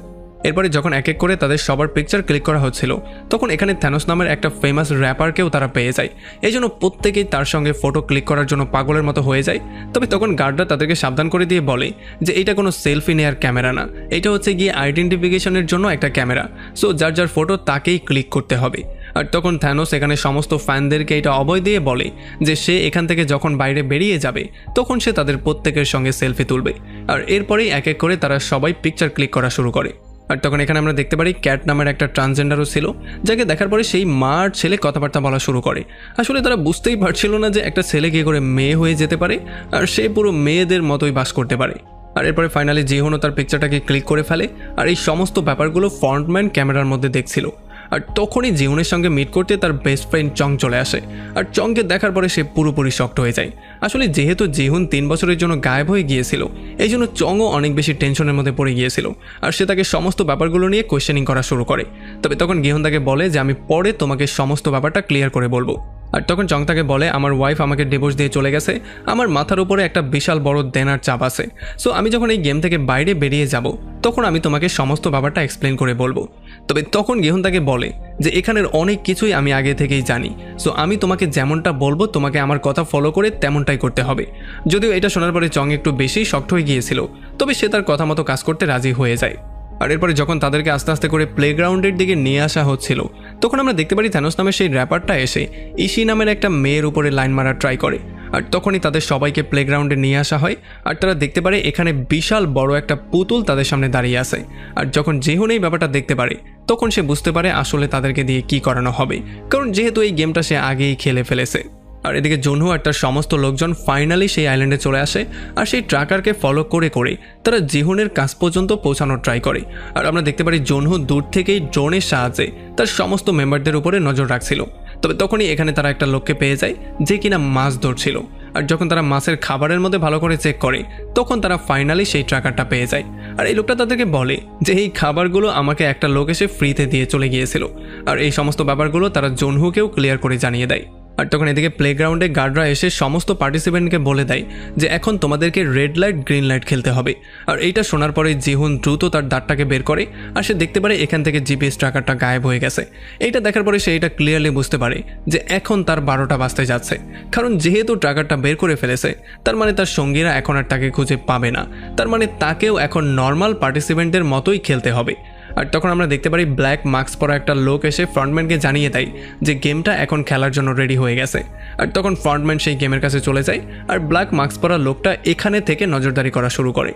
এরপরে যখন এক এক করে তাদের সবার পিকচার ক্লিক করা হচ্ছিল তখন এখানে থ্যানোস নামের একটা ফেমাস র্যাপারকেও তারা পেয়ে যায়। এই জন্য প্রত্যেকেই তার সঙ্গে ফটো ক্লিক করার জন্য পাগলের মতো হয়ে যায়। তবে তখন গার্ডরা তাদেরকে সাবধান করে দিয়ে বলে যে এটা কোনো সেলফি নেওয়ার ক্যামেরা না, এটা হচ্ছে গিয়ে আইডেন্টিফিকেশনের জন্য একটা ক্যামেরা, সো যার যার ফটো তাকেই ক্লিক করতে হবে। আর তখন থ্যানোস এখানে সমস্ত ফ্যানদেরকে এটা অভয় দিয়ে বলে যে সে এখান থেকে যখন বাইরে বেরিয়ে যাবে তখন সে তাদের প্রত্যেকের সঙ্গে সেলফি তুলবে। আর এরপরেই এক এক করে তারা সবাই পিকচার ক্লিক করা শুরু করে। আর তখন এখানে আমরা দেখতে পারি ক্যাট নামের একটা ট্রান্সজেন্ডারও ছিল, যাকে দেখার পরে সেই মা আর ছেলে কথাবার্তা বলা শুরু করে। আসলে তারা বুঝতেই পারছিল না যে একটা ছেলে কী করে মেয়ে হয়ে যেতে পারে আর সে পুরো মেয়েদের মতোই বাস করতে পারে। আর এরপরে ফাইনালি জিহুনও তার পিকচারটাকে ক্লিক করে ফেলে আর এই সমস্ত ব্যাপারগুলো ফ্রন্টম্যান ক্যামেরার মধ্যে দেখছিল। আর তখনই জিহুনের সঙ্গে মিট করতে তার বেস্ট ফ্রেন্ড চং চলে আসে। আর চংকে দেখার পরে সে পুরোপুরি শক্ট হয়ে যায়। আসলে যেহেতু জিহুন 3 বছরের জন্য গায়েব হয়ে গিয়েছিল এই জন্য চংও অনেক বেশি টেনশনের মধ্যে পড়ে গিয়েছিল আর সে তাকে সমস্ত ব্যাপারগুলো নিয়ে কোয়েশ্চেনিং করা শুরু করে। তবে তখন জিহুন তাকে বলে যে আমি পরে তোমাকে সমস্ত ব্যাপারটা ক্লিয়ার করে বলবো। আর তখন চং তাকে বলে আমার ওয়াইফ আমাকে ডিভোর্স দিয়ে চলে গেছে, আমার মাথার উপরে একটা বিশাল বড় দেনার চাপ আছে, সো আমি যখন এই গেম থেকে বাইরে বেরিয়ে যাব তখন আমি তোমাকে সমস্ত ব্যাপারটা এক্সপ্লেন করে বলবো। তবে তখন গেহুন তাকে বলে যে এখানের অনেক কিছুই আমি আগে থেকেই জানি, সো আমি তোমাকে যেমনটা বলবো তোমাকে আমার কথা ফলো করে তেমনটাই করতে হবে। যদিও এটা শোনার পরে চং একটু বেশি শক্ট হয়ে গিয়েছিল, তবে সে তার কথা মতো কাজ করতে রাজি হয়ে যায়। আর এরপরে যখন তাদেরকে আস্তে আস্তে করে প্লেগ্রাউন্ডের দিকে নিয়ে আসা হচ্ছিল তখন আমরা দেখতে পারি থ্যানোস নামের সেই র্যাপারটা এসে ইশি নামের একটা মেয়ের উপরে লাইন মারার ট্রাই করে। আর তখনই তাদের সবাইকে প্লেগ্রাউন্ডে নিয়ে আসা হয় আর তারা দেখতে পারে এখানে বিশাল বড় একটা পুতুল তাদের সামনে দাঁড়িয়ে আছে। আর যখন জিহুন এই ব্যাপারটা দেখতে পারে তখন সে বুঝতে পারে আসলে তাদেরকে দিয়ে কি করানো হবে, কারণ যেহেতু এই গেমটা সে আগেই খেলে ফেলেছে। আর এদিকে জুনহো আর তার সমস্ত লোকজন ফাইনালি সেই আইল্যান্ডে চলে আসে আর সেই ট্রাকারকে ফলো করে করে তারা জিহুনের কাছ পর্যন্ত পৌঁছানোর ট্রাই করে। আর আমরা দেখতে পারি জুনহো দূর থেকেই ড্রোনের সাহায্যে তার সমস্ত মেম্বারদের উপরে নজর রাখছিল। তবে তখনই এখানে তারা একটা লোককে পেয়ে যায় যে কিনা মাছ ধরছিল। আর যখন তারা মাছের খাবারের মধ্যে ভালো করে চেক করে তখন তারা ফাইনালি সেই ট্রাকারটা পেয়ে যায়। আর এই লোকটা তাদেরকে বলে যে এই খাবারগুলো আমাকে একটা লোক এসে ফ্রিতে দিয়ে চলে গিয়েছিল। আর এই সমস্ত ব্যাপারগুলো তারা জুনহোকেও ক্লিয়ার করে জানিয়ে দেয়। আর তখন এদিকে প্লেগ্রাউন্ডে গার্ডরা এসে সমস্ত পার্টিসিপেন্টকে বলে দেয় যে এখন তোমাদেরকে রেড লাইট গ্রিন লাইট খেলতে হবে। আর এইটা শোনার পরে জিহুন দ্রুত তার দাঁতটাকে বের করে আর সে দেখতে পারে এখান থেকে জিপিএস ট্র্যাকারটা গায়েব হয়ে গেছে। এইটা দেখার পরে সে এটা ক্লিয়ারলি বুঝতে পারে যে এখন তার 12টা বাজতে যাচ্ছে, কারণ যেহেতু ট্র্যাকারটা বের করে ফেলেছে তার মানে তার সঙ্গীরা এখন আর তাকে খুঁজে পাবে না। তার মানে তাকেও এখন নর্মাল পার্টিসিপেন্টদের মতোই খেলতে হবে। আর তখন আমরা দেখতে পারি ব্ল্যাক মাস্ক পরা একটা লোক এসে ফ্রন্টম্যানকে জানিয়ে দেয় যে গেমটা এখন খেলার জন্য রেডি হয়ে গেছে। আর তখন ফ্রন্টম্যান সেই গেমের কাছে চলে যায় আর ব্ল্যাক মাস্ক পরা লোকটা এখানে থেকে নজরদারি করা শুরু করে।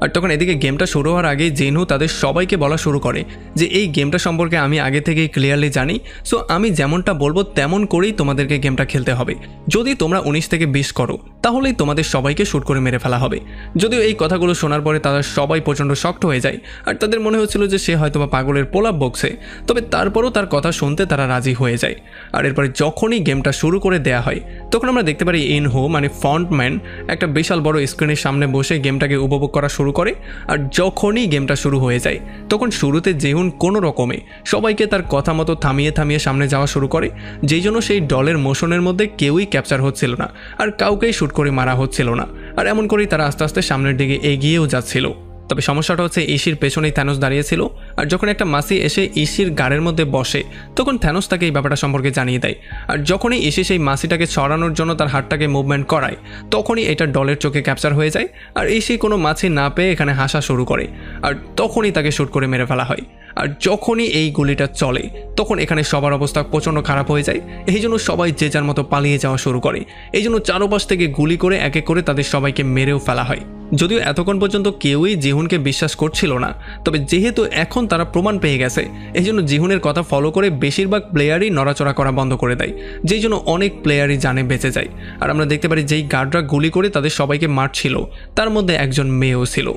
আর তখন এদিকে গেমটা শুরু হওয়ার আগেই জিনহু তাদের সবাইকে বলা শুরু করে যে এই গেমটা সম্পর্কে আমি আগে থেকেই ক্লিয়ারলি জানি, সো আমি যেমনটা বলবো তেমন করেই তোমাদেরকে গেমটা খেলতে হবে। যদি তোমরা 19 থেকে 20 করো তাহলেই তোমাদের সবাইকে শ্যুট করে মেরে ফেলা হবে। যদিও এই কথাগুলো শোনার পরে তারা সবাই প্রচণ্ড শক্ট হয়ে যায় আর তাদের মনে হচ্ছিল যে সে হয়তো বা পাগলের পোলাপ বকছে, তবে তারপরও তার কথা শুনতে তারা রাজি হয়ে যায়। আর এরপরে যখনই গেমটা শুরু করে দেয়া হয় তখন আমরা দেখতে পারি ইনহো মানে ফ্রন্টম্যান একটা বিশাল বড় স্ক্রিনের সামনে বসে গেমটাকে উপভোগ করা শুরু করে। আর যখনই গেমটা শুরু হয়ে যায় তখন শুরুতে জিহুন কোনো রকমে সবাইকে তার কথা মতো থামিয়ে থামিয়ে সামনে যাওয়া শুরু করে, যেই জন্য সেই ডলের মোশনের মধ্যে কেউই ক্যাপচার হচ্ছিল না আর কাউকেই শ্যুট করে মারা হচ্ছিল না। আর এমন করেই তারা আস্তে আস্তে সামনের দিকে এগিয়েও যাচ্ছিল। তবে সমস্যাটা হচ্ছে ইশির পেছনেই থ্যানোস দাঁড়িয়েছিল আর যখন একটা মাসি এসে ইশির গাড়ের মধ্যে বসে তখন থ্যানোস তাকে এই ব্যাপারটা সম্পর্কে জানিয়ে দেয়। আর যখনই ইশি সেই মাসিটাকে সরানোর জন্য তার হাতটাকে মুভমেন্ট করায় তখনই এটা ডলের চোখে ক্যাপচার হয়ে যায় আর ইশি কোনো মাছি না পেয়ে এখানে হাসা শুরু করে আর তখনই তাকে শ্যুট করে মেরে ফেলা হয়। আর যখনই এই গুলিটা চলে তখন এখানে সবার অবস্থা প্রচণ্ড খারাপ হয়ে যায়, এই জন্য সবাই যে যার মতো পালিয়ে যাওয়া শুরু করে। এই জন্য চারপাশ থেকে গুলি করে এক এক করে তাদের সবাইকে মেরেও ফেলা হয়। যদিও এতক্ষণ পর্যন্ত কেউই জিহুনকে বিশ্বাস করছিল না, তবে যেহেতু এখন তারা প্রমাণ পেয়ে গেছে এই জন্য জিহুনের কথা ফলো করে বেশিরভাগ প্লেয়ারই নড়াচড়া করা বন্ধ করে দেয়, যেই জন্য অনেক প্লেয়ারই জানে বেঁচে যায়। আর আমরা দেখতে পারি যেই গার্ডরা গুলি করে তাদের সবাইকে মারছিল তার মধ্যে একজন মেয়েও ছিল।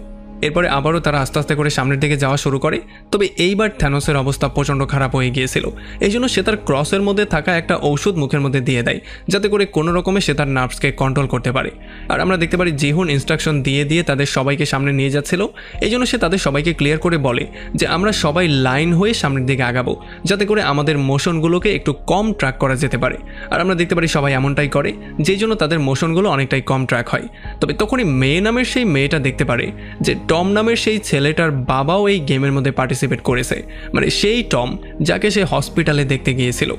এরপরে আবারও তারা আস্তে আস্তে করে সামনের দিকে যাওয়া শুরু করে। তবে এইবার থ্যানোসের অবস্থা প্রচণ্ড খারাপ হয়ে গিয়েছিল, এই জন্য সে তার ক্রসের মধ্যে থাকা একটা ঔষধ মুখের মধ্যে দিয়ে দেয় যাতে করে কোনো রকমে সে তার নার্ভসকে কন্ট্রোল করতে পারে। আর আমরা দেখতে পারি জিহুন ইনস্ট্রাকশন দিয়ে দিয়ে তাদের সবাইকে সামনে নিয়ে যাচ্ছিল, এই জন্য সে তাদের সবাইকে ক্লিয়ার করে বলে যে আমরা সবাই লাইন হয়ে সামনের দিকে আগাবো যাতে করে আমাদের মোশনগুলোকে একটু কম ট্র্যাক করা যেতে পারে। আর আমরা দেখতে পারি সবাই এমনটাই করে, যেই জন্য তাদের মোশনগুলো অনেকটাই কম ট্র্যাক হয়। তবে তখনই মেয়ে নামের সেই মেয়েটা দেখতে পারে যে টম নামের সেই ছেলেটার বাবাও এই গেমের মধ্যে পার্টিসিপেট করেছে, মানে সেই টম যাকে সে হসপিটালে দেখতে গিয়েছিল।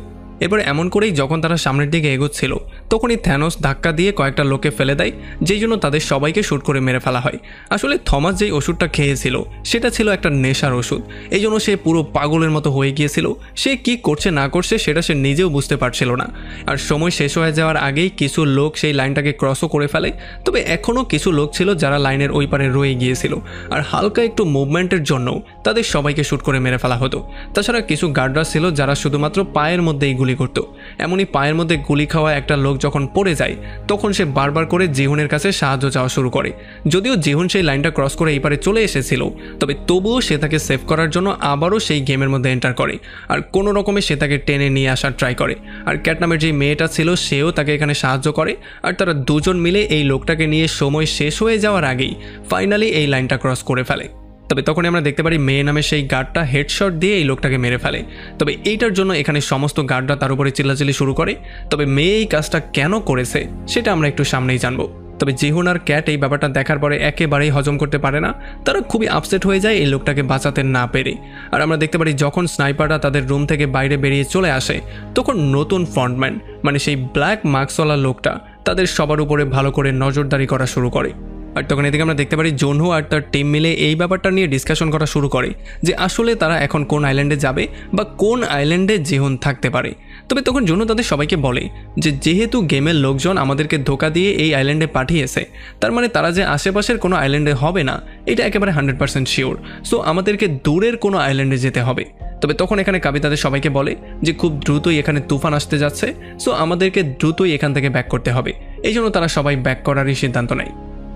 এরপরে এমন করেই যখন তারা সামনের দিকে এগোচ্ছিল তখনই থ্যানোস ধাক্কা দিয়ে কয়েকটা লোকে ফেলে দেয়, যেই জন্য তাদের সবাইকে শ্যুট করে মেরে ফেলা হয়। আসলে থমাস যেই ওষুধটা খেয়েছিল সেটা ছিল একটা নেশার ওষুধ, এই জন্য সে পুরো পাগলের মতো হয়ে গিয়েছিল। সে কি করছে না করছে সেটা সে নিজেও বুঝতে পারছিল না। আর সময় শেষ হয়ে যাওয়ার আগেই কিছু লোক সেই লাইনটাকে ক্রসও করে ফেলে, তবে এখনও কিছু লোক ছিল যারা লাইনের ওই পারে রয়ে গিয়েছিল আর হালকা একটু মুভমেন্টের জন্য তাদের সবাইকে শ্যুট করে মেরে ফেলা হতো। তাছাড়া কিছু গার্ডরা ছিল যারা শুধুমাত্র পায়ের মধ্যেই গুলি করতো। এমনই পায়ের মধ্যে গুলি খাওয়া একটা লোক যখন পড়ে যায় তখন সে বারবার করে জিহুনের কাছে সাহায্য চাওয়া শুরু করে। যদিও জিহুন সেই লাইনটা ক্রস করে এই পারে চলে এসেছিল, তবে তবুও সে তাকে সেভ করার জন্য আবারও সেই গেমের মধ্যে এন্টার করে আর কোনো রকমে সে তাকে টেনে নিয়ে আসার ট্রাই করে। আর ক্যাট নামের যে মেয়েটা ছিল সেও তাকে এখানে সাহায্য করে আর তারা দুজন মিলে এই লোকটাকে নিয়ে সময় শেষ হয়ে যাওয়ার আগেই ফাইনালি এই লাইনটা ক্রস করে ফেলে। তবে তখনই আমরা দেখতে পারি মেয়ে নামে সেই গার্ডটা হেডশট দিয়ে এই লোকটাকে মেরে ফেলে। তবে এইটার জন্য এখানে সমস্ত গার্ডরা তার উপরে চিল্লাচিল্লি শুরু করে। তবে মেয়ে এই কাজটা কেন করেছে সেটা আমরা একটু সামনেই জানবো। তবে জিহুন আর ক্যাট এই ব্যাপারটা দেখার পরে একেবারেই হজম করতে পারে না, তারা খুবই আপসেট হয়ে যায় এই লোকটাকে বাঁচাতে না পেরে। আর আমরা দেখতে পারি যখন স্নাইপাররা তাদের রুম থেকে বাইরে বেরিয়ে চলে আসে তখন নতুন ফ্রন্টম্যান মানে সেই ব্ল্যাক মাস্কওয়ালা লোকটা তাদের সবার উপরে ভালো করে নজরদারি করা শুরু করে। আর তখন এদিকে আমরা দেখতে পারি জুনহো আর তার টিম মিলে এই ব্যাপারটা নিয়ে ডিসকাশন করা শুরু করে যে আসলে তারা এখন কোন আইল্যান্ডে যাবে বা কোন আইল্যান্ডে জিহুন থাকতে পারে। তবে তখন জুনো তাদের সবাইকে বলে যে যেহেতু গেমের লোকজন আমাদেরকে ধোকা দিয়ে এই আইল্যান্ডে পাঠিয়েছে, তার মানে তারা যে আশেপাশের কোনো আইল্যান্ডে হবে না এটা একেবারে 100% শিওর। সো আমাদেরকে দূরের কোনো আইল্যান্ডে যেতে হবে। তবে তখন এখানে কাবি তাদের সবাইকে বলে যে খুব দ্রুতই এখানে তুফান আসতে যাচ্ছে, সো আমাদেরকে দ্রুতই এখান থেকে ব্যাক করতে হবে। এই জন্য তারা সবাই ব্যাক করারই সিদ্ধান্ত নেয়।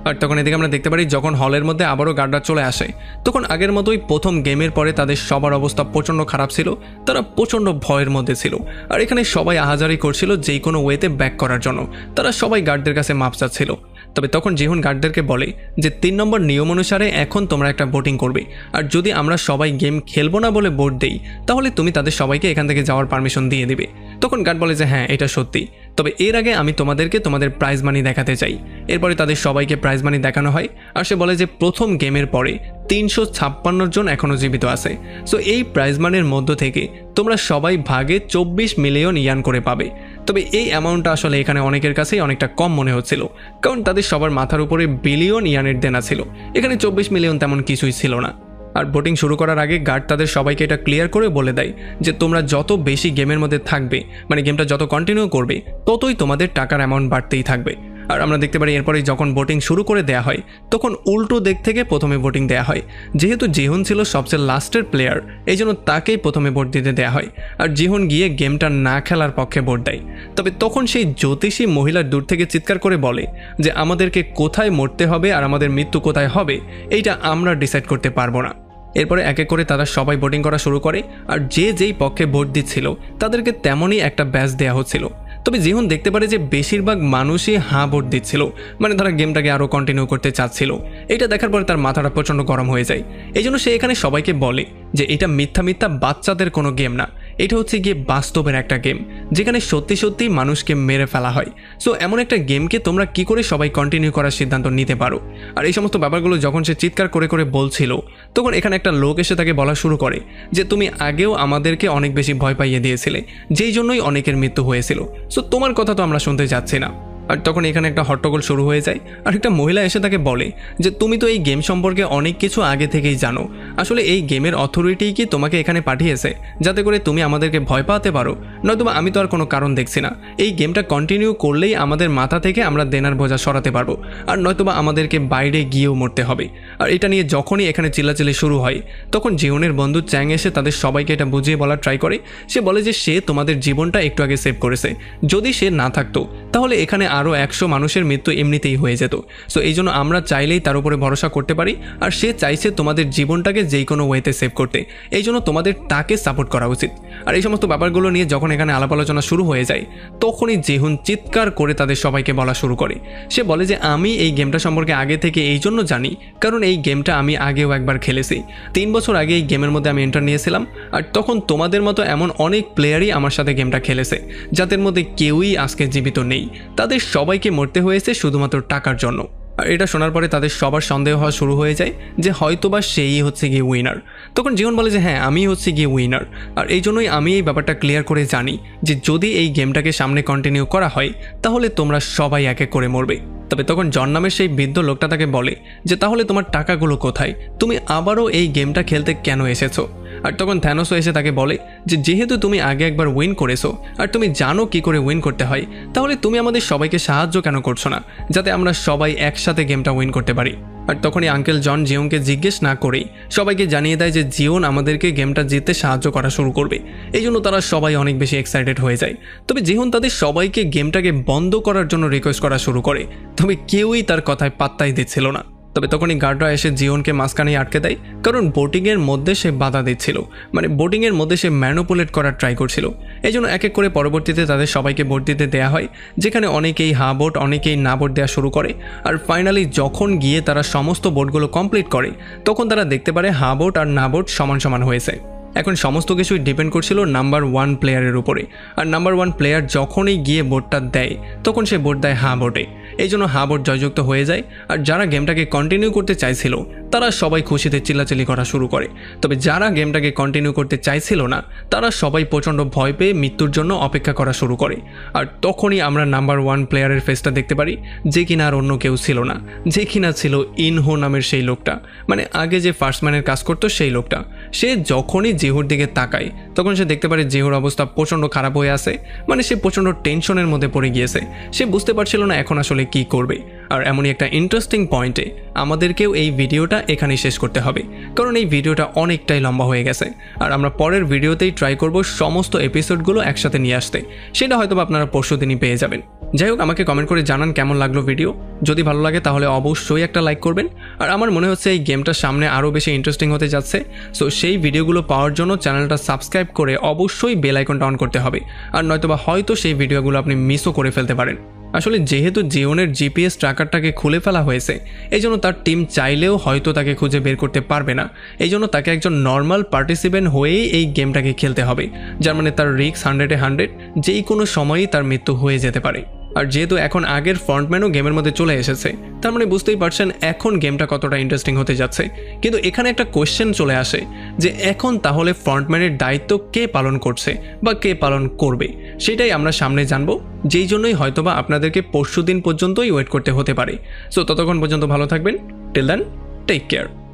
আর তখন এদিকে আমরা দেখতে পারি যখন হলের মধ্যে আবারও গার্ডরা চলে আসে, তখন আগের মতোই প্রথম গেমের পরে তাদের সবার অবস্থা প্রচণ্ড খারাপ ছিল, তারা প্রচণ্ড ভয়ের মধ্যে ছিল। আর এখানে সবাই আহাজারি করছিল যেই কোনো ওয়েতে ব্যাক করার জন্য, তারা সবাই গার্ডদের কাছে মাপ চাচ্ছিল। তবে তখন জিহুন গার্ডদেরকে বলে যে 3 নম্বর নিয়ম অনুসারে এখন তোমরা একটা ভোটিং করবে, আর যদি আমরা সবাই গেম খেলবো না বলে ভোট দেই তাহলে তুমি তাদের সবাইকে এখান থেকে যাওয়ার পারমিশন দিয়ে দিবে। তখন গার্ড বলে যে হ্যাঁ এটা সত্যি, তবে এর আগে আমি তোমাদেরকে তোমাদের প্রাইজ মানি দেখাতে চাই। এরপরে তাদের সবাইকে প্রাইজ মানি দেখানো হয়, আর সে বলে যে প্রথম গেমের পরে 356 জন এখনও জীবিত আছে। সো এই প্রাইজ মানির মধ্য থেকে তোমরা সবাই ভাগে 24 মিলিয়ন ইয়ান করে পাবে। তবে এই অ্যামাউন্টটা আসলে এখানে অনেকের কাছেই অনেকটা কম মনে হচ্ছিল, কারণ তাদের সবার মাথার উপরে বিলিয়ন ইয়ানের দেনা ছিল, এখানে 24 মিলিয়ন তেমন কিছুই ছিল না। আর ভোটিং শুরু করার আগে গার্ড তাদের সবাইকে এটা ক্লিয়ার করে বলে দেয় যে তোমরা যত বেশি গেমের মধ্যে থাকবে, মানে গেমটা যত কন্টিনিউ করবে, ততই তোমাদের টাকার অ্যামাউন্ট বাড়তেই থাকবে। আর আমরা দেখতে পারি এরপরে যখন ভোটিং শুরু করে দেওয়া হয় তখন উল্টো দিক থেকে প্রথমে ভোটিং দেওয়া হয়। যেহেতু জিহুন ছিল সবচেয়ে লাস্টের প্লেয়ার, এই জন্য তাকেই প্রথমে ভোট দিতে দেওয়া হয়, আর জিহুন গিয়ে গেমটা না খেলার পক্ষে ভোট দেয়। তবে তখন সেই জ্যোতিষী মহিলা দূর থেকে চিৎকার করে বলে যে আমাদেরকে কোথায় মরতে হবে আর আমাদের মৃত্যু কোথায় হবে এইটা আমরা ডিসাইড করতে পারবো না। এরপরে এক এক করে তারা সবাই ভোটিং করা শুরু করে, আর যে যেই পক্ষে ভোট দিচ্ছিল তাদেরকে তেমনই একটা ব্যাচ দেওয়া হচ্ছিল। তবে জিহুন দেখতে পারে যে বেশিরভাগ মানুষই হাঁ ভোট দিচ্ছিল, মানে তারা গেমটাকে আরও কন্টিনিউ করতে চাচ্ছিল। এটা দেখার পরে তার মাথাটা প্রচণ্ড গরম হয়ে যায়। এই জন্য সে এখানে সবাইকে বলে যে এটা মিথ্যা মিথ্যা বাচ্চাদের কোনো গেম না, এটা হচ্ছে গিয়ে বাস্তবের একটা গেম যেখানে সত্যি সত্যি মানুষকে মেরে ফেলা হয়। সো এমন একটা গেমকে তোমরা কি করে সবাই কন্টিনিউ করার সিদ্ধান্ত নিতে পারো। আর এই সমস্ত ব্যাপারগুলো যখন সে চিৎকার করে করে বলছিল তখন এখানে একটা লোক এসে তাকে বলা শুরু করে যে তুমি আগেও আমাদেরকে অনেক বেশি ভয় পাইয়ে দিয়েছিলে, যেই জন্যই অনেকের মৃত্যু হয়েছিল। সো তোমার কথা তো আমরা শুনতে যাচ্ছি না। আর তখন এখানে একটা হট্টগোল শুরু হয়ে যায়, আর একটা মহিলা এসে তাকে বলে যে তুমি তো এই গেম সম্পর্কে অনেক কিছু আগে থেকেই জানো, আসলে এই গেমের অথরিটি কি তোমাকে এখানে পাঠিয়েছে যাতে করে তুমি আমাদেরকে ভয় পাওয়াতে পারো, নয়তোবা আমি তো আর কোনো কারণ দেখছি না। এই গেমটা কন্টিনিউ করলেই আমাদের মাথা থেকে আমরা দেনার বোঝা সরাতে পারবো, আর নয়তোবা আমাদেরকে বাইরে গিয়েও মরতে হবে। আর এটা নিয়ে যখনই এখানে চিল্লাচিল্লি শুরু হয় তখন জিহুনের বন্ধু চ্যাং এসে তাদের সবাইকে এটা বুঝিয়ে বলার ট্রাই করে। সে বলে যে সে তোমাদের জীবনটা একটু আগে সেভ করেছে, যদি সে না থাকতো তাহলে এখানে আরও 100 মানুষের মৃত্যু এমনিতেই হয়ে যেত। সো এই জন্য আমরা চাইলেই তার উপরে ভরসা করতে পারি, আর সে চাইছে তোমাদের জীবনটাকে যেই কোনো ওয়েতে সেভ করতে, এই জন্য তোমাদের তাকে সাপোর্ট করা উচিত। আর এই সমস্ত ব্যাপারগুলো নিয়ে যখন এখানে আলাপ আলোচনা শুরু হয়ে যায় তখনই জিহুন চিৎকার করে তাদের সবাইকে বলা শুরু করে। সে বলে যে আমি এই গেমটা সম্পর্কে আগে থেকে এই জন্য জানি কারণ এই গেমটা আমি আগেও একবার খেলেছি। 3 বছর আগে এই গেমের মধ্যে আমি এন্টার নিয়েছিলাম, আর তখন তোমাদের মতো এমন অনেক প্লেয়ারই আমার সাথে গেমটা খেলেছে যাদের মধ্যে কেউই আজকে জীবিত নেই, তাদের সবাইকে মরতে হয়েছে শুধুমাত্র টাকার জন্য। আর এটা শোনার পরে তাদের সবার সন্দেহ হওয়া শুরু হয়ে যায় যে হয়তোবা সেই হচ্ছে গিয়ে উইনার। তখন জিহুন বলে যে হ্যাঁ আমি হচ্ছে গিয়ে উইনার, আর এই জন্যই আমি এই ব্যাপারটা ক্লিয়ার করে জানি যে যদি এই গেমটাকে সামনে কন্টিনিউ করা হয় তাহলে তোমরা সবাই এক এক করে মরবে। তবে তখন জন নামের সেই বৃদ্ধ লোকটা তাকে বলে যে তাহলে তোমার টাকাগুলো কোথায়, তুমি আবারও এই গেমটা খেলতে কেন এসেছো। আর তখন থ্যানোসও এসে তাকে বলে যে যেহেতু তুমি আগে একবার উইন করেছো আর তুমি জানো কি করে উইন করতে হয়, তাহলে তুমি আমাদের সবাইকে সাহায্য কেন করছো না যাতে আমরা সবাই একসাথে গেমটা উইন করতে পারি। আর তখনই আঙ্কেল জন জিওনকে জিজ্ঞেস না করেই সবাইকে জানিয়ে দেয় যে জিওন আমাদেরকে গেমটা জিততে সাহায্য করা শুরু করবে। এই জন্য তারা সবাই অনেক বেশি এক্সাইটেড হয়ে যায়। তবে জিওন তাদের সবাইকে গেমটাকে বন্ধ করার জন্য রিকোয়েস্ট করা শুরু করে, তবে কেউই তার কথায় পাত্তাই দিচ্ছিল না। তবে তখনই গার্ডরা এসে জিওনকে মাঝখানে আটকে দেয়, কারণ বোটিংয়ের মধ্যে সে বাধা দিচ্ছিল, মানে বোটিংয়ের মধ্যে সে ম্যানুপুলেট করার ট্রাই করছিল। এই জন্য এক এক করে পরবর্তীতে তাদের সবাইকে ভোট দিতে দেওয়া হয়, যেখানে অনেকেই হা ভোট অনেকেই না ভোট দেওয়া শুরু করে। আর ফাইনালি যখন গিয়ে তারা সমস্ত ভোটগুলো কমপ্লিট করে তখন তারা দেখতে পারে হা ভোট আর না ভোট সমান সমান হয়েছে। এখন সমস্ত কিছুই ডিপেন্ড করছিল নাম্বার 1 প্লেয়ারের উপরে, আর নাম্বার 1 প্লেয়ার যখনই গিয়ে ভোটটা দেয় তখন সে ভোট দেয় হা ভোটে। এই জন্য হা ভোট জয়যুক্ত হয়ে যায়, আর যারা গেমটাকে কন্টিনিউ করতে চাইছিল তারা সবাই খুশিতে চিল্লাচিল্লি করা শুরু করে। তবে যারা গেমটাকে কন্টিনিউ করতে চাইছিল না তারা সবাই প্রচণ্ড ভয় পেয়ে মৃত্যুর জন্য অপেক্ষা করা শুরু করে। আর তখনই আমরা নাম্বার 1 প্লেয়ারের ফেসটা দেখতে পারি, যে কিনা আর অন্য কেউ ছিল না, যে কিনা ছিল ইনহো নামের সেই লোকটা, মানে আগে যে ফার্স্টম্যানের কাজ করতো সেই লোকটা। সে যখনই জিহুর দিকে তাকায় তখন সে দেখতে পারে জিহোর অবস্থা প্রচণ্ড খারাপ হয়ে আছে, মানে সে প্রচণ্ড টেনশনের মধ্যে পড়ে গিয়েছে। সে বুঝতে পারছিল না এখন আসলে কি করবে। আর এমনই একটা ইন্টারেস্টিং পয়েন্টে আমাদেরকেও এই ভিডিওটা এখানেই শেষ করতে হবে, কারণ এই ভিডিওটা অনেকটাই লম্বা হয়ে গেছে। আর আমরা পরের ভিডিওতেই ট্রাই করব সমস্ত এপিসোডগুলো একসাথে নিয়ে আসতে, সেটা হয়তো আপনারা পরশুদিনই পেয়ে যাবেন। যাই হোক, আমাকে কমেন্ট করে জানান কেমন লাগলো ভিডিও। যদি ভালো লাগে তাহলে অবশ্যই একটা লাইক করবেন। আর আমার মনে হচ্ছে এই গেমটা সামনে আরও বেশি ইন্টারেস্টিং হতে যাচ্ছে। সো সেই ভিডিওগুলো পাওয়ার জন্য চ্যানেলটা সাবস্ক্রাইব করে অবশ্যই বেল আইকনটা অন করতে হবে। আর নয়তোবা হয়তো সেই ভিডিওগুলো আপনি মিসও করে ফেলতে পারেন। আসলে যেহেতু জিওনের জিপিএস ট্র্যাকারটাকে খুলে ফেলা হয়েছে, এই জন্য তার টিম চাইলেও হয়তো তাকে খুঁজে বের করতে পারবে না। এই জন্য তাকে একজন নর্মাল পার্টিসিপেন্ট হয়েই এই গেমটাকে খেলতে হবে, যার মানে তার রিস্ক 100-100, যেই কোনো সময়ই তার মৃত্যু হয়ে যেতে পারে। আর যেহেতু এখন আগের ফ্রন্টম্যানও গেমের মধ্যে চলে এসেছে, তার মানে বুঝতেই পারছেন এখন গেমটা কতটা ইন্টারেস্টিং হতে যাচ্ছে। কিন্তু এখানে একটা কোয়েশ্চেন চলে আসে যে এখন তাহলে ফ্রন্টম্যানের দায়িত্ব কে পালন করছে বা কে পালন করবে, সেটাই আমরা সামনে জানবো। যেই জন্যই হয়তোবা আপনাদেরকে পরশুদিন পর্যন্তই ওয়েট করতে হতে পারে। সো ততক্ষণ পর্যন্ত ভালো থাকবেন। Till then, take care.